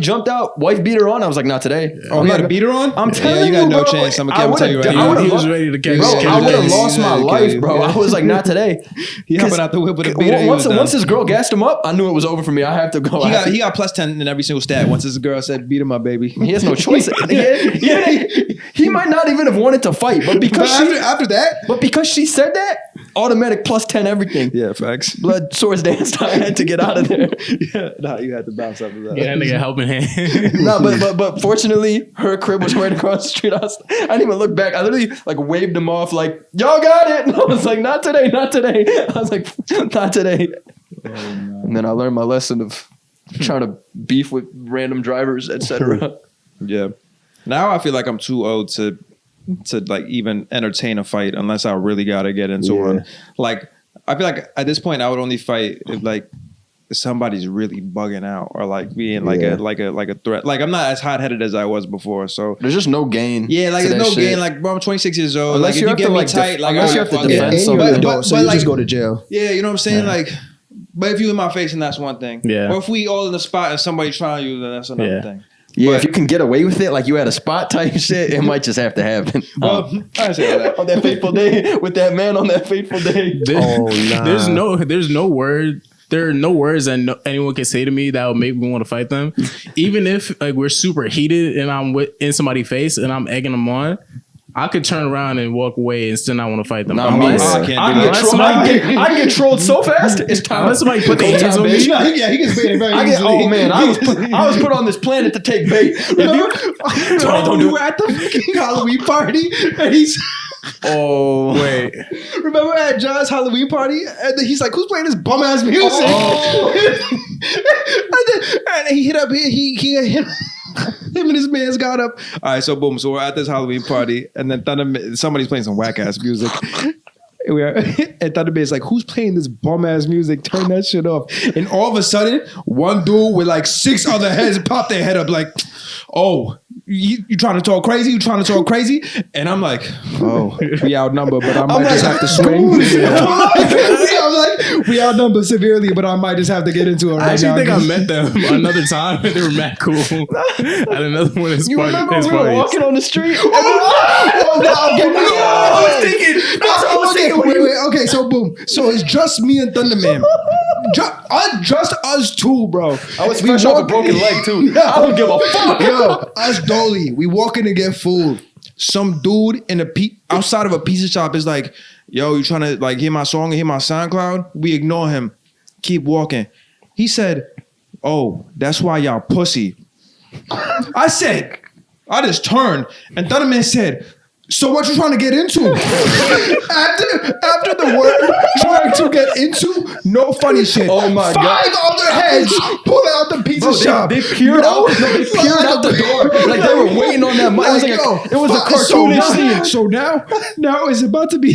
jumped out. Wife beat her on. I was like, not today. Yeah. Oh, you had to beat her on? I'm telling you, got no bro. chance. I'm gonna tell you right now. He was ready to catch. Bro, I would have lost my life, bro. I was like, not today. He hopping out the whip with a beater. Once his girl gassed him up, I knew it was over for me. I have to go. He got plus 10 in every single stat. Once his girl said, beat him up, baby. He has no choice. He might not even have wanted to fight, but because she said that, automatic plus 10 everything. Yeah, facts. Blood, swords, dance. I had to get out of there. Yeah, nah, you had to bounce after that. Yeah, that nigga helping hand. No, but fortunately, her crib was right across the street. I didn't even look back. I literally like waved him off, like, y'all got it. And I was like, not today. I was like, not today. Oh, no. And then I learned my lesson of trying to beef with random drivers, etc. Yeah. Now I feel like I'm too old to like even entertain a fight unless I really gotta get into one. Like I feel like at this point I would only fight if like somebody's really bugging out or like being like a threat. Like I'm not as hot headed as I was before. So there's just no gain. Yeah, like there's no gain. Like bro, I'm 26 years old. Unless like you if you get me tight, like unless you have to defend something. So you like, just go to jail. Yeah, you know what I'm saying? Yeah. Like, but if you in my face, and that's one thing. Yeah. Or if we all in the spot and somebody trying you, then that's another thing. Yeah, if you can get away with it, like you had a spot type shit, it might just have to happen. Well, I say that. On that fateful day, with that man on that fateful day. There's no word. There are no words that anyone can say to me that would make me want to fight them. Even if like we're super heated and I'm in somebody's face and I'm egging them on, I could turn around and walk away and still not want to fight them. I get trolled so fast. It's time. Unless somebody put their hands on me. Yeah, he gets baited very easily. Oh man, I was put on this planet to take bait. We were at the fucking Halloween party and he's... Oh wait! Remember at John's Halloween party, and then he's like, "Who's playing this bum ass music?" and he hit up. He hit him and his man's got up. All right, so boom. So we're at this Halloween party, and then somebody's playing some whack ass music. And Thunderbear's like, who's playing this bum ass music? Turn that shit off. And all of a sudden, one dude with like 6 other heads pop their head up like, oh, you trying to talk crazy? You trying to talk crazy? And I'm like, oh, we outnumbered, but I might just have to swing. I'm like, We outnumber severely, but I might just have to get into it right I actually now. think I met them another time and they were mad cool. At another one of his You parties. remember when we were walking on the street? Wait. Okay, so boom. So it's just me and Thunderman. Just us two, bro. I was fresh off a broken leg too. I don't give a fuck. Yo, us Dolly, we walking to get food. Some dude in outside of a pizza shop is like, yo, you trying to like hear my song and hear my SoundCloud? We ignore him. Keep walking. He said, oh, that's why y'all pussy. I just turned and Thunderman said, so what you trying to get into? after the word trying to get into, no funny shit. Oh my God. 5 other heads pull out the pizza shop. They peered out. They peered out the door. Like they were waiting on that. It was a cartoonish scene. So now it's about to be.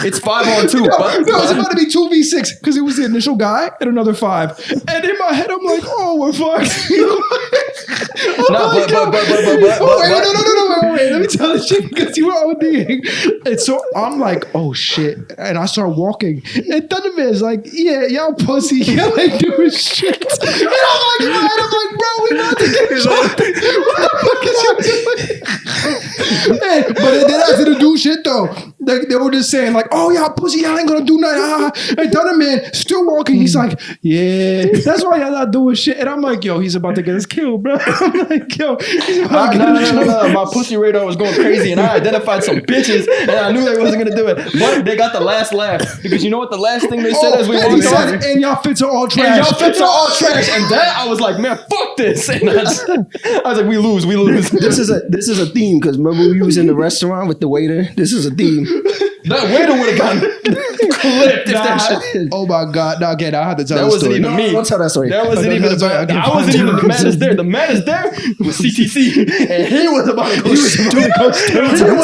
It's 5-on-2. No, it's about to be 2v6 because it was the initial guy and another 5. And in my head, I'm like, oh, we're fucked. No, Wait, let me tell the shit because you were ODing. And so I'm like, oh shit. And I start walking. And Thunderman's like, yeah, y'all pussy. Y'all ain't doing shit. And I'm like, bro, we about to get shot. What the fuck is you doing? Hey, but they didn't have to do shit though. They were just saying like, oh, y'all pussy, y'all ain't gonna do nothing. And Thunderman still walking. He's like, yeah, that's why y'all not doing shit. And I'm like, yo, he's about to get us killed, bro. I'm like, yo, he's about to get us killed. No. My pussy radar was going crazy and I identified some bitches and I knew they wasn't gonna do it. But they got the last laugh. Because you know what the last thing they said as we walked on? And y'all fits are all trash. And y'all fits are all trash. And that I was like, man, fuck this. And I was like, we lose. This is a theme because remember we was in the restaurant with the waiter. This is a theme. That waiter would have gotten clipped if that shit. Oh my God. Now again, I had to tell That the wasn't story. even me. Don't tell that story. That wasn't even about. I wasn't even the man is there. The man is there was CTC, and he was about to go. He was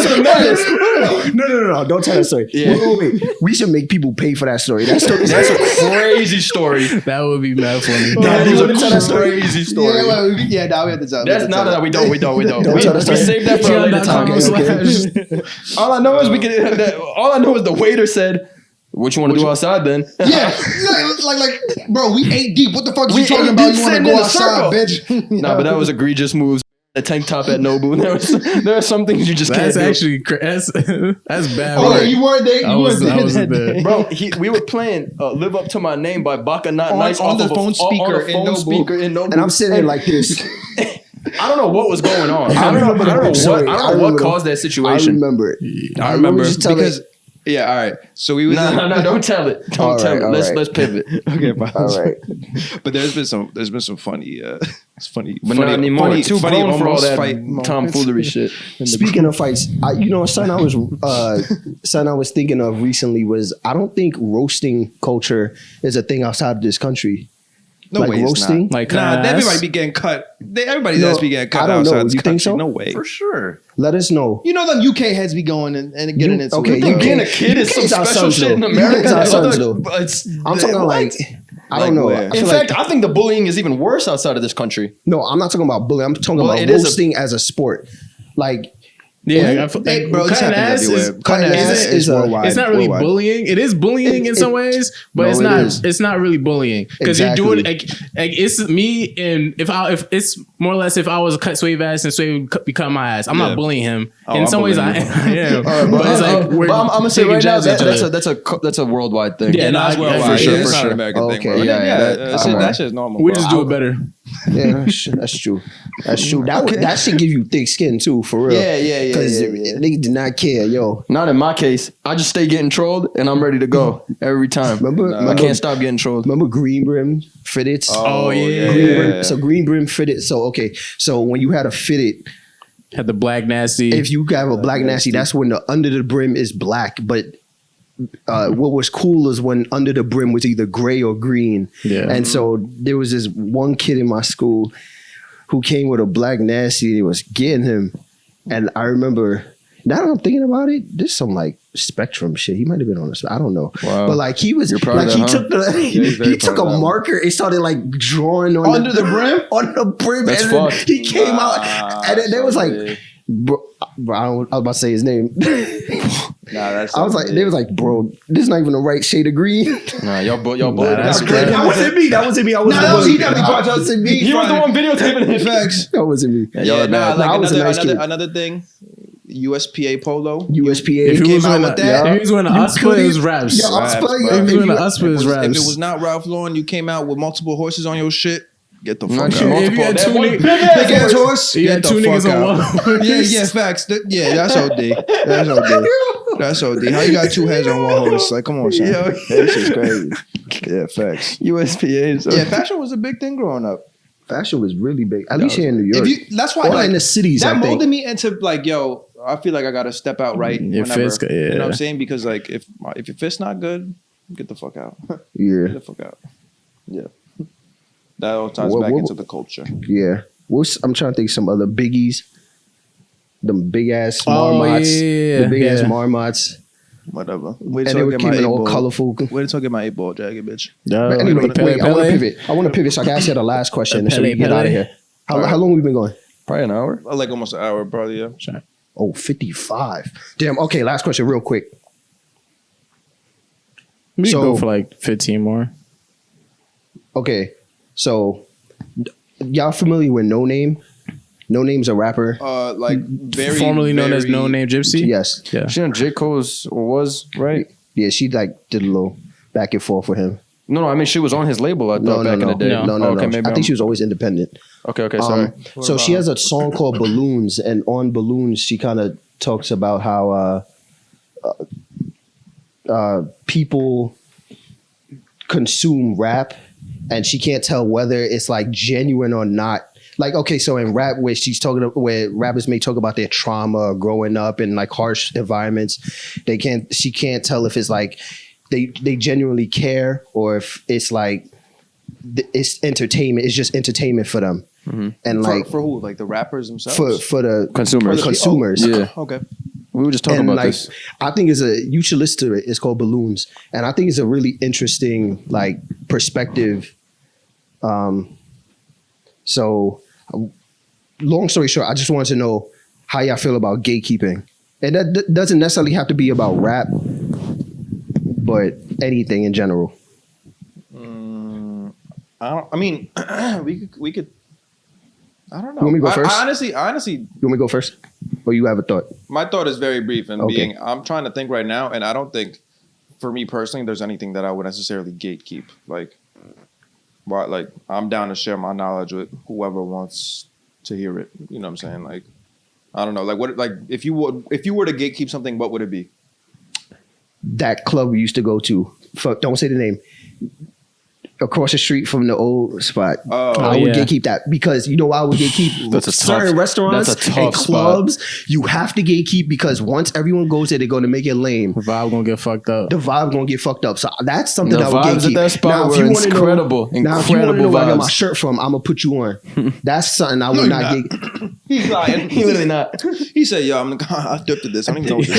the man. No. Don't tell that story. Yeah. Wait. We should make people pay for that story. That's That's a crazy story. That would be mad funny. That is a crazy story. Now we have to tell. That's not that we don't. We Don't tell the We story. saved that for a later time. Okay. All I know is all I know is the waiter said, "What you want to do outside then?" Yeah, like, bro, we 8 deep. What the fuck is We you talking 8 about? deep You want to sitting go in a outside, circle. bitch? Nah, but that was egregious moves. A tank top at Nobu. There are some things you just can't That's do. actually that's bad. Oh, work. yeah, you weren't there. I wasn't there. Bro, we were playing "Live Up to My Name" by Baka Not Nice on off the of phone speaker on the in phone Nobu. speaker in Nobu. And I'm sitting there like this. I don't know what was going on. I don't know what caused that I situation. remember it. I remember Just tell Because it. yeah, all right. So we was No, don't tell it. Don't tell it. Let's pivot. okay, fine. All right. But there's been some funny, it's funny, But not anymore. funny, Too funny grown for all almost that fight tomfoolery shit. Speaking of fights, something I was thinking of recently was I don't think roasting culture is a thing outside of this country. No like way, roasting. it's not. Like Nah, ass? everybody be getting cut. Everybody No, does be getting cut I don't know. outside this You think country. so? No way. For sure. Let us know. You know them UK heads be going and getting into okay, it. you Being a kid is some UK's our special sons, shit in though. America. UK's our sons, though. I'm talking what? like I don't know. where? I feel In like- fact, I think the bullying is even worse outside of this country. no, I'm not talking about bullying. I'm talking Well, about it is roasting as a sport. Like Yeah, Hey, bro, this cutting happens ass everywhere. is Cutting ass is is worldwide. it's not really worldwide. bullying. It is bullying in some ways, but No, it's it not. is. It's not really bullying because you're doing Exactly. like it's me and if it's more or less if I was a cut Swave ass and Swave be cut my ass, I'm Yeah. not bullying him. Oh, in I'm some ways, I bullying am. but But it's like we're But I'm gonna say taking right now jabs at each other. that's a worldwide thing. Yeah, no, That's I- worldwide. for sure, It's for not sure. an American Okay, thing, bro. yeah, That shit's normal. we bro. just do it better. Yeah, that's true. That's true. That should give you thick skin too, for real. Yeah. Because they did not care, yo. Not in my case. I just stay getting trolled and I'm ready to go every time. I can't stop getting trolled. Remember green brim fitteds? Oh, yeah. Green brim. So green brim fitted. So okay. So when you had a fitted, Had the black nasty. if you have a black nasty, that's when the under the brim is black. But what was cool is when under the brim was either gray or green. Yeah. And so there was this one kid in my school who came with a black nasty and it was getting him. And I remember, now that I'm thinking about it, there's some like spectrum shit. He might have been on this. I don't know. Wow. But like he was You're proud like of he that, took the he's very he took proud of a that. marker and started like drawing on Under the brim? on the brim. That's and then fucked. he came out and then there was like bro, I was about to say his name. that's. I was like, they was like, bro, this is not even the right shade of green. Nah, y'all both. that's That wasn't me. That wasn't me. I wasn't the one. he definitely brought That wasn't me. He was the one videotaping it. Facts. That wasn't me. Yeah, I was a nice kid. another thing. USPA polo. USPA. If he came was out wearing with the, that, if he was wearing the USPA, it was raps. Yeah, Raps, Ospa, bro. yeah. If he was wearing the USPA, it was if raps. it was not Ralph Lauren, you came out with multiple horses on your shit. Get the fuck Not out. you. If you had two Big niggas, ass horse. you had Get two the niggas fuck on out. one horse. Yeah, facts. Yeah, that's OD. That's OD. That's OD. How you got two heads on one horse? Like, come on, son. Yo. This is crazy. Yeah, facts. USPA. So. Yeah, fashion was a big thing growing up. Fashion was really big. At least here in New York. That's why, Or like, in the cities, that I think. molded me into like, yo, I feel like I gotta step out right. Your whenever. fit's good, You know what I'm yeah. saying? Because like, if your fit's not good, get the fuck out. Yeah. Get the fuck out. Yeah. That all ties What- back what- into the culture. Yeah. I'm trying to think some other biggies. Them big ass Oh, marmots. yeah, The big ass yeah. marmots. Whatever. Wait And they were keeping all colorful. Wait till I get my 8-ball jacket, bitch. But anyway, wait, I want to pivot. I want to pivot so I can ask you the last question so we can get out of here. How long we been going? Probably an hour. Like almost an hour, probably, yeah. Oh, 55. Damn. Okay, last question real quick. We So- could go for like 15 more. Okay, so y'all familiar with No Name? No Name's a rapper. Like very Formerly known as very- No Name Gypsy. Yes. Yeah. She on J. Cole's or was, right? Yeah, she like did a little back and forth with him. No, I mean she was on his label. I thought back in the day. No. No. Okay, maybe I think she was always independent. Okay, sorry. So she has a song called Balloons, and on Balloons, she kind of talks about how people consume rap, and she can't tell whether it's like genuine or not. Like, okay, so in rap, where she's talking, where rappers may talk about their trauma growing up in like harsh environments, she can't tell if it's like they genuinely care or if it's like it's entertainment. It's just entertainment for them. Mm-hmm. And like for who? Like the rappers themselves? for the Consumers. consumers. Yeah. Okay. We were just talking And about like, this. I think you should listen to it. It's called Balloons, and I think it's a really interesting like perspective. So, long story short, I just wanted to know how y'all feel about gatekeeping, and that doesn't necessarily have to be about rap, but anything in general. I mean, we could. I don't know. You want me to go first? I honestly, You want me to go first, or you have a thought? my thought is very brief and Okay. I'm trying to think right now, and I don't think, for me personally, there's anything that I would necessarily gatekeep. Like, I'm down to share my knowledge with whoever wants to hear it. You know what I'm saying? Like, I don't know. Like, what? Like, if you were to gatekeep something, what would it be? That club we used to go to. Don't say the name. Across the street from the old spot. I would yeah. gatekeep that because you know why I would gatekeep That's a certain tough- restaurants that's a tough and clubs. You have to gatekeep because once everyone goes there, they're going to make it lame. The vibe gonna get fucked up. The vibe gonna get fucked up. So that's something The that I would vibes at gatekeep. that spot Now, if were you wanna know- incredible. Now, if you want to know Incredible where I got my vibes. shirt from, I'm gonna put you on. That's something I would not gatekeep. He's lying. He literally not. He said, "Yo, I thrifted this. I don't even know what this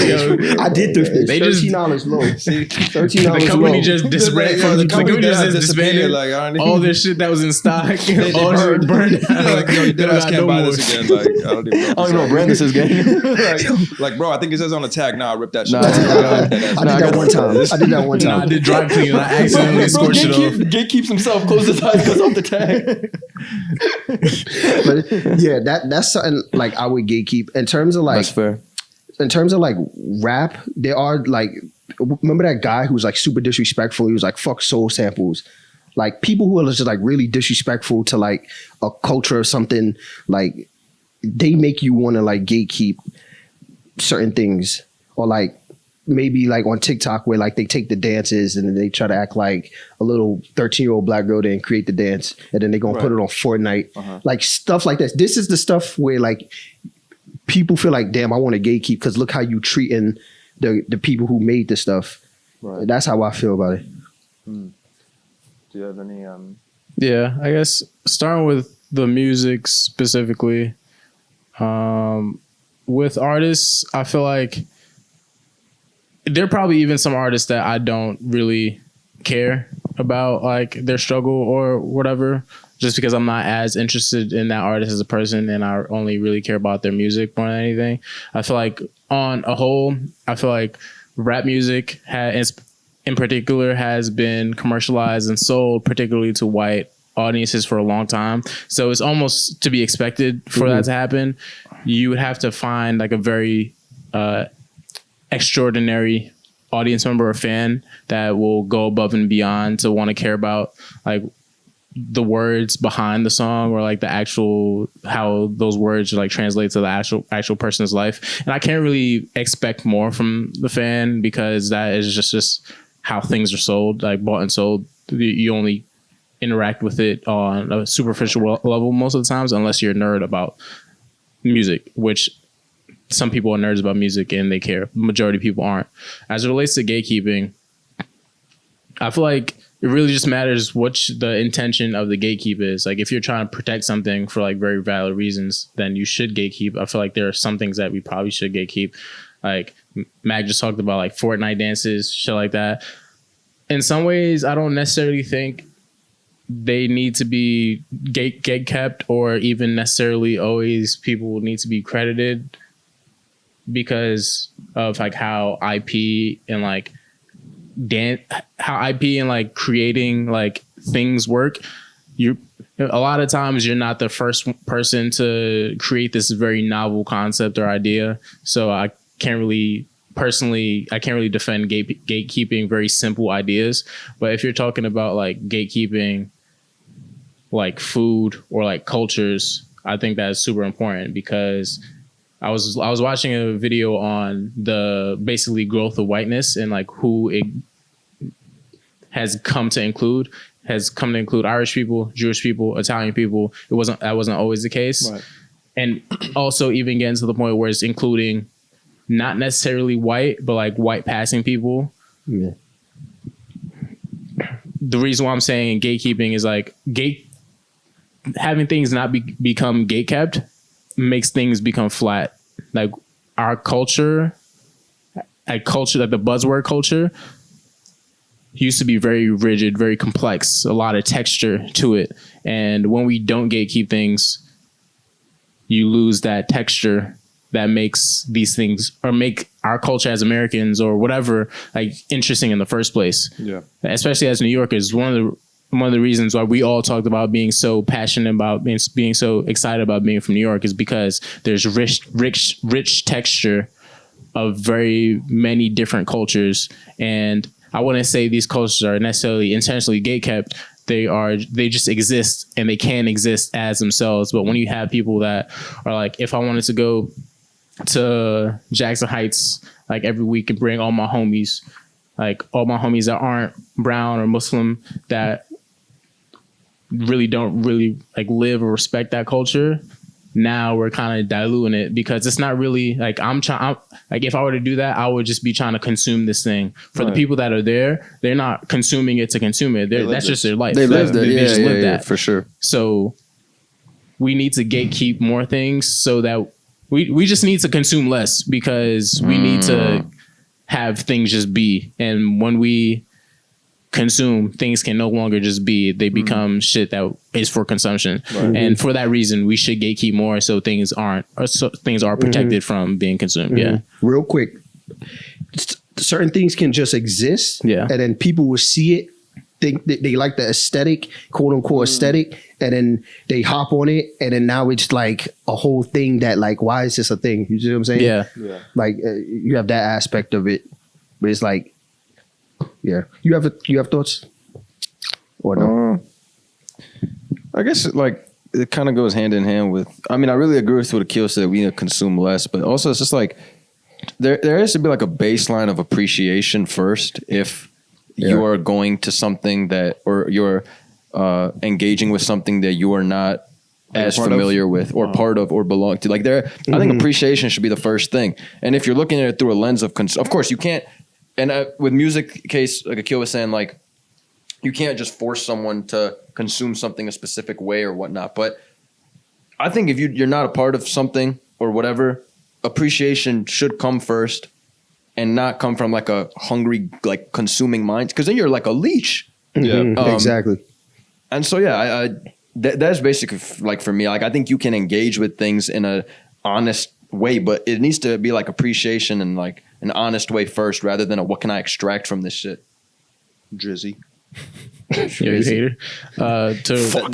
is." I did thrift it. They just- $13 low. $13 The company low. just disbanded. Yeah, the The company company just that disappeared, disbanded. like, I don't even- All this shit that was in stock, all this shit burned down. Like, yo, you They dead ass got can't no buy more. this again. Like, I don't even know. I don't even know what brand this is, gang. like, bro, I think it says on the tag. Nah, I ripped that shit. Nah, off. I did that one time. Nah, I did dry clean and I accidentally scorched it off. Gatekeeps himself, closed his eyes, goes off the tag. But yeah, that's something like I would gatekeep in terms of like That's fair. in terms of like rap. There are like remember that guy who was like super disrespectful. He was like fuck soul samples. Like people who are just like really disrespectful to like a culture or something. Like they make you want to like gatekeep certain things or like. Maybe like on TikTok where like they take the dances and then they try to act like a little 13-year-old black girl there and create the dance and then they're gonna put it on Fortnite. Like stuff like this. This is the stuff where like people feel like, damn, I want to gatekeep because look how you treating the people who made the stuff. Right. That's how I feel about it. Do you have any? Yeah, I guess starting with the music specifically, with artists, I feel like there are probably even some artists that I don't really care about like their struggle or whatever, just because I'm not as interested in that artist as a person and I only really care about their music more than anything. I feel like on a whole, I feel like rap music in particular has been commercialized and sold particularly to white audiences for a long time. So it's almost to be expected for that to happen. You would have to find like a very extraordinary audience member or fan that will go above and beyond to want to care about like the words behind the song or like the actual how those words like translate to the actual person's life. And I can't really expect more from the fan because that is just how things are sold, like bought and sold. You only interact with it on a superficial level most of the times unless you're a nerd about music, which some people are nerds about music and they care. Majority of people aren't. As it relates to gatekeeping, I feel like it really just matters what the intention of the gatekeep is. Like if you're trying to protect something for like very valid reasons, then you should gatekeep. I feel like there are some things that we probably should gatekeep. Like Mac just talked about like Fortnite dances, shit like that. In some ways, I don't necessarily think they need to be gate kept or even necessarily always people need to be credited because of like how IP and like how IP and like creating like things work. A lot of times you're not the first person to create this very novel concept or idea. So I can't really defend gatekeeping very simple ideas. But if you're talking about like gatekeeping like food or like cultures, I think that's super important has I was watching a video on the basically growth of whiteness and like who it has come to include Irish people, Jewish people, Italian people. That wasn't always the case. Right. And also even getting to the point where it's including not necessarily white, but like white passing people. Yeah. The reason why I'm saying gatekeeping is like having things not become gate kept makes things become flat. Like our culture, like the buzzword culture used to be very rigid, very complex, a lot of texture to it. And when we don't gatekeep things, you lose that texture that makes these things or make our culture as Americans or whatever like interesting in the first place. Yeah. Especially as New Yorkers, one of the reasons why we all talked about being so passionate about being so excited about being from New York is because there's rich texture of very many different cultures. And I wouldn't say these cultures are necessarily intentionally gatekept. They just exist and they can exist as themselves. But when you have people that are like, if I wanted to go to Jackson Heights like every week and bring all my homies that aren't brown or Muslim that don't really like live or respect that culture, now we're kind of diluting it because it's not really like like if I were to do that, I would just be trying to consume this thing. For the people that are there, they're not consuming it to consume it. That's just their life. They live that. They just live that for sure. So we need to gatekeep more things so that we just need to consume less because we need to have things just be. And when we consume, things can no longer just be. They become shit that is for consumption. Right. And for that reason, we should gatekeep more so things are protected from being consumed. Yeah. Real quick, certain things can just exist. Yeah. And then people will see it, think that they like the aesthetic, quote unquote aesthetic, and then they hop on it, and then now it's like a whole thing that like, why is this a thing? You see what I'm saying? Yeah. Like you have that aspect of it, but it's like, yeah. You have thoughts or no? I guess like it kind of goes hand in hand with. I mean, I really agree with what Akil said. We need to consume less, but also it's just like there has to be like a baseline of appreciation first if you are going to something that or you're engaging with something that you are not as familiar with or part of or belong to. Like I think appreciation should be the first thing. And if you're looking at it through a lens of course you can't. And with music case, like Akil was saying, like you can't just force someone to consume something a specific way or whatnot. But I think if you're not a part of something or whatever, appreciation should come first and not come from like a hungry, like consuming mind. Because then you're like a leech. Yeah, exactly. And so, yeah, that's basically like for me, like I think you can engage with things in a honest way, but it needs to be like appreciation and like an honest way first, rather than a what can I extract from this shit. Drizzy. Yeah, you hater. Nah,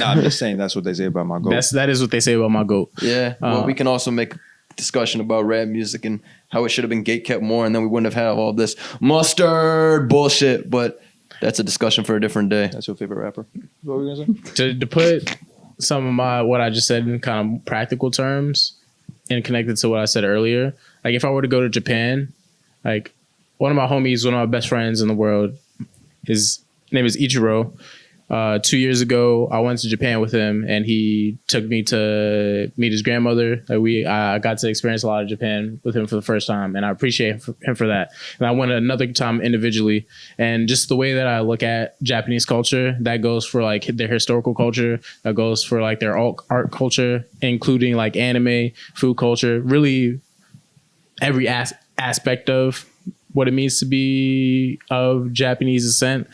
I'm just saying that's what they say about my goat. That is what they say about my goat. Yeah. Well, we can also make discussion about rap music and how it should have been gatekept more, and then we wouldn't have had all this mustard bullshit. But that's a discussion for a different day. That's your favorite rapper. What were you gonna say? To put some of what I just said in kind of practical terms and connected to what I said earlier, like if I were to go to Japan, like one of my homies, one of my best friends in the world, his name is Ichiro. 2 years ago, I went to Japan with him, and he took me to meet his grandmother. I got to experience a lot of Japan with him for the first time, and I appreciate him for that. And I went another time individually, and just the way that I look at Japanese culture, that goes for like their historical culture, that goes for like their art culture, including like anime, food culture, really every aspect of what it means to be of Japanese descent.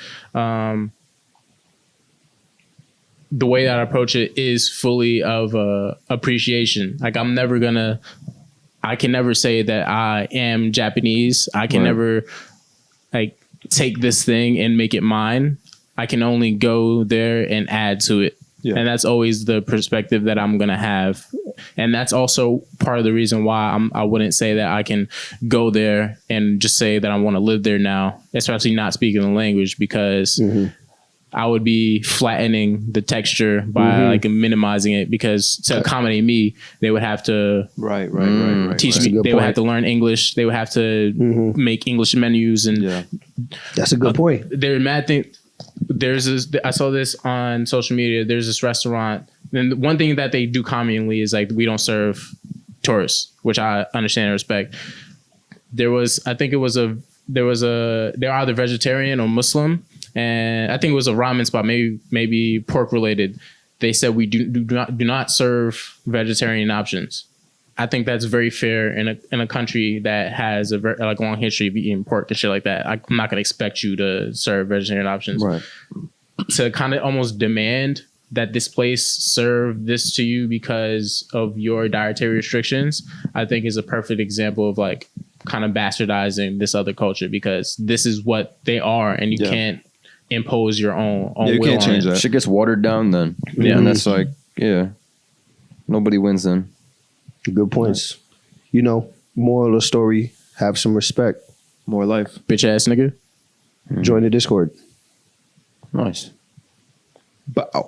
The way that I approach it is fully of appreciation. Like I can never say that I am Japanese. I can never like take this thing and make it mine. I can only go there and add to it. Yeah. And that's always the perspective that I'm going to have. And that's also part of the reason why I wouldn't say that I can go there and just say that I want to live there now, especially not speaking the language, because I would be flattening the texture by like minimizing it, because to accommodate me, they would have to teach me. They would have to learn English. They would have to make English menus, and that's a good point. They're mad thing. I saw this on social media. There's this restaurant, and one thing that they do commonly is like we don't serve tourists, which I understand and respect. They're either vegetarian or Muslim. And I think it was a ramen spot, maybe pork related. They said we do not serve vegetarian options. I think that's very fair in a country that has a very long history of eating pork and shit like that. I'm not gonna expect you to serve vegetarian options. Right. To kind of almost demand that this place serve this to you because of your dietary restrictions, I think is a perfect example of like kind of bastardizing this other culture, because this is what they are, and you can't impose your own you will can't change on it. that. Shit gets watered down then. Yeah. And that's like, nobody wins then. Good points. You know, moral of the story, have some respect. More life. Bitch ass nigga. Join the Discord. Nice. But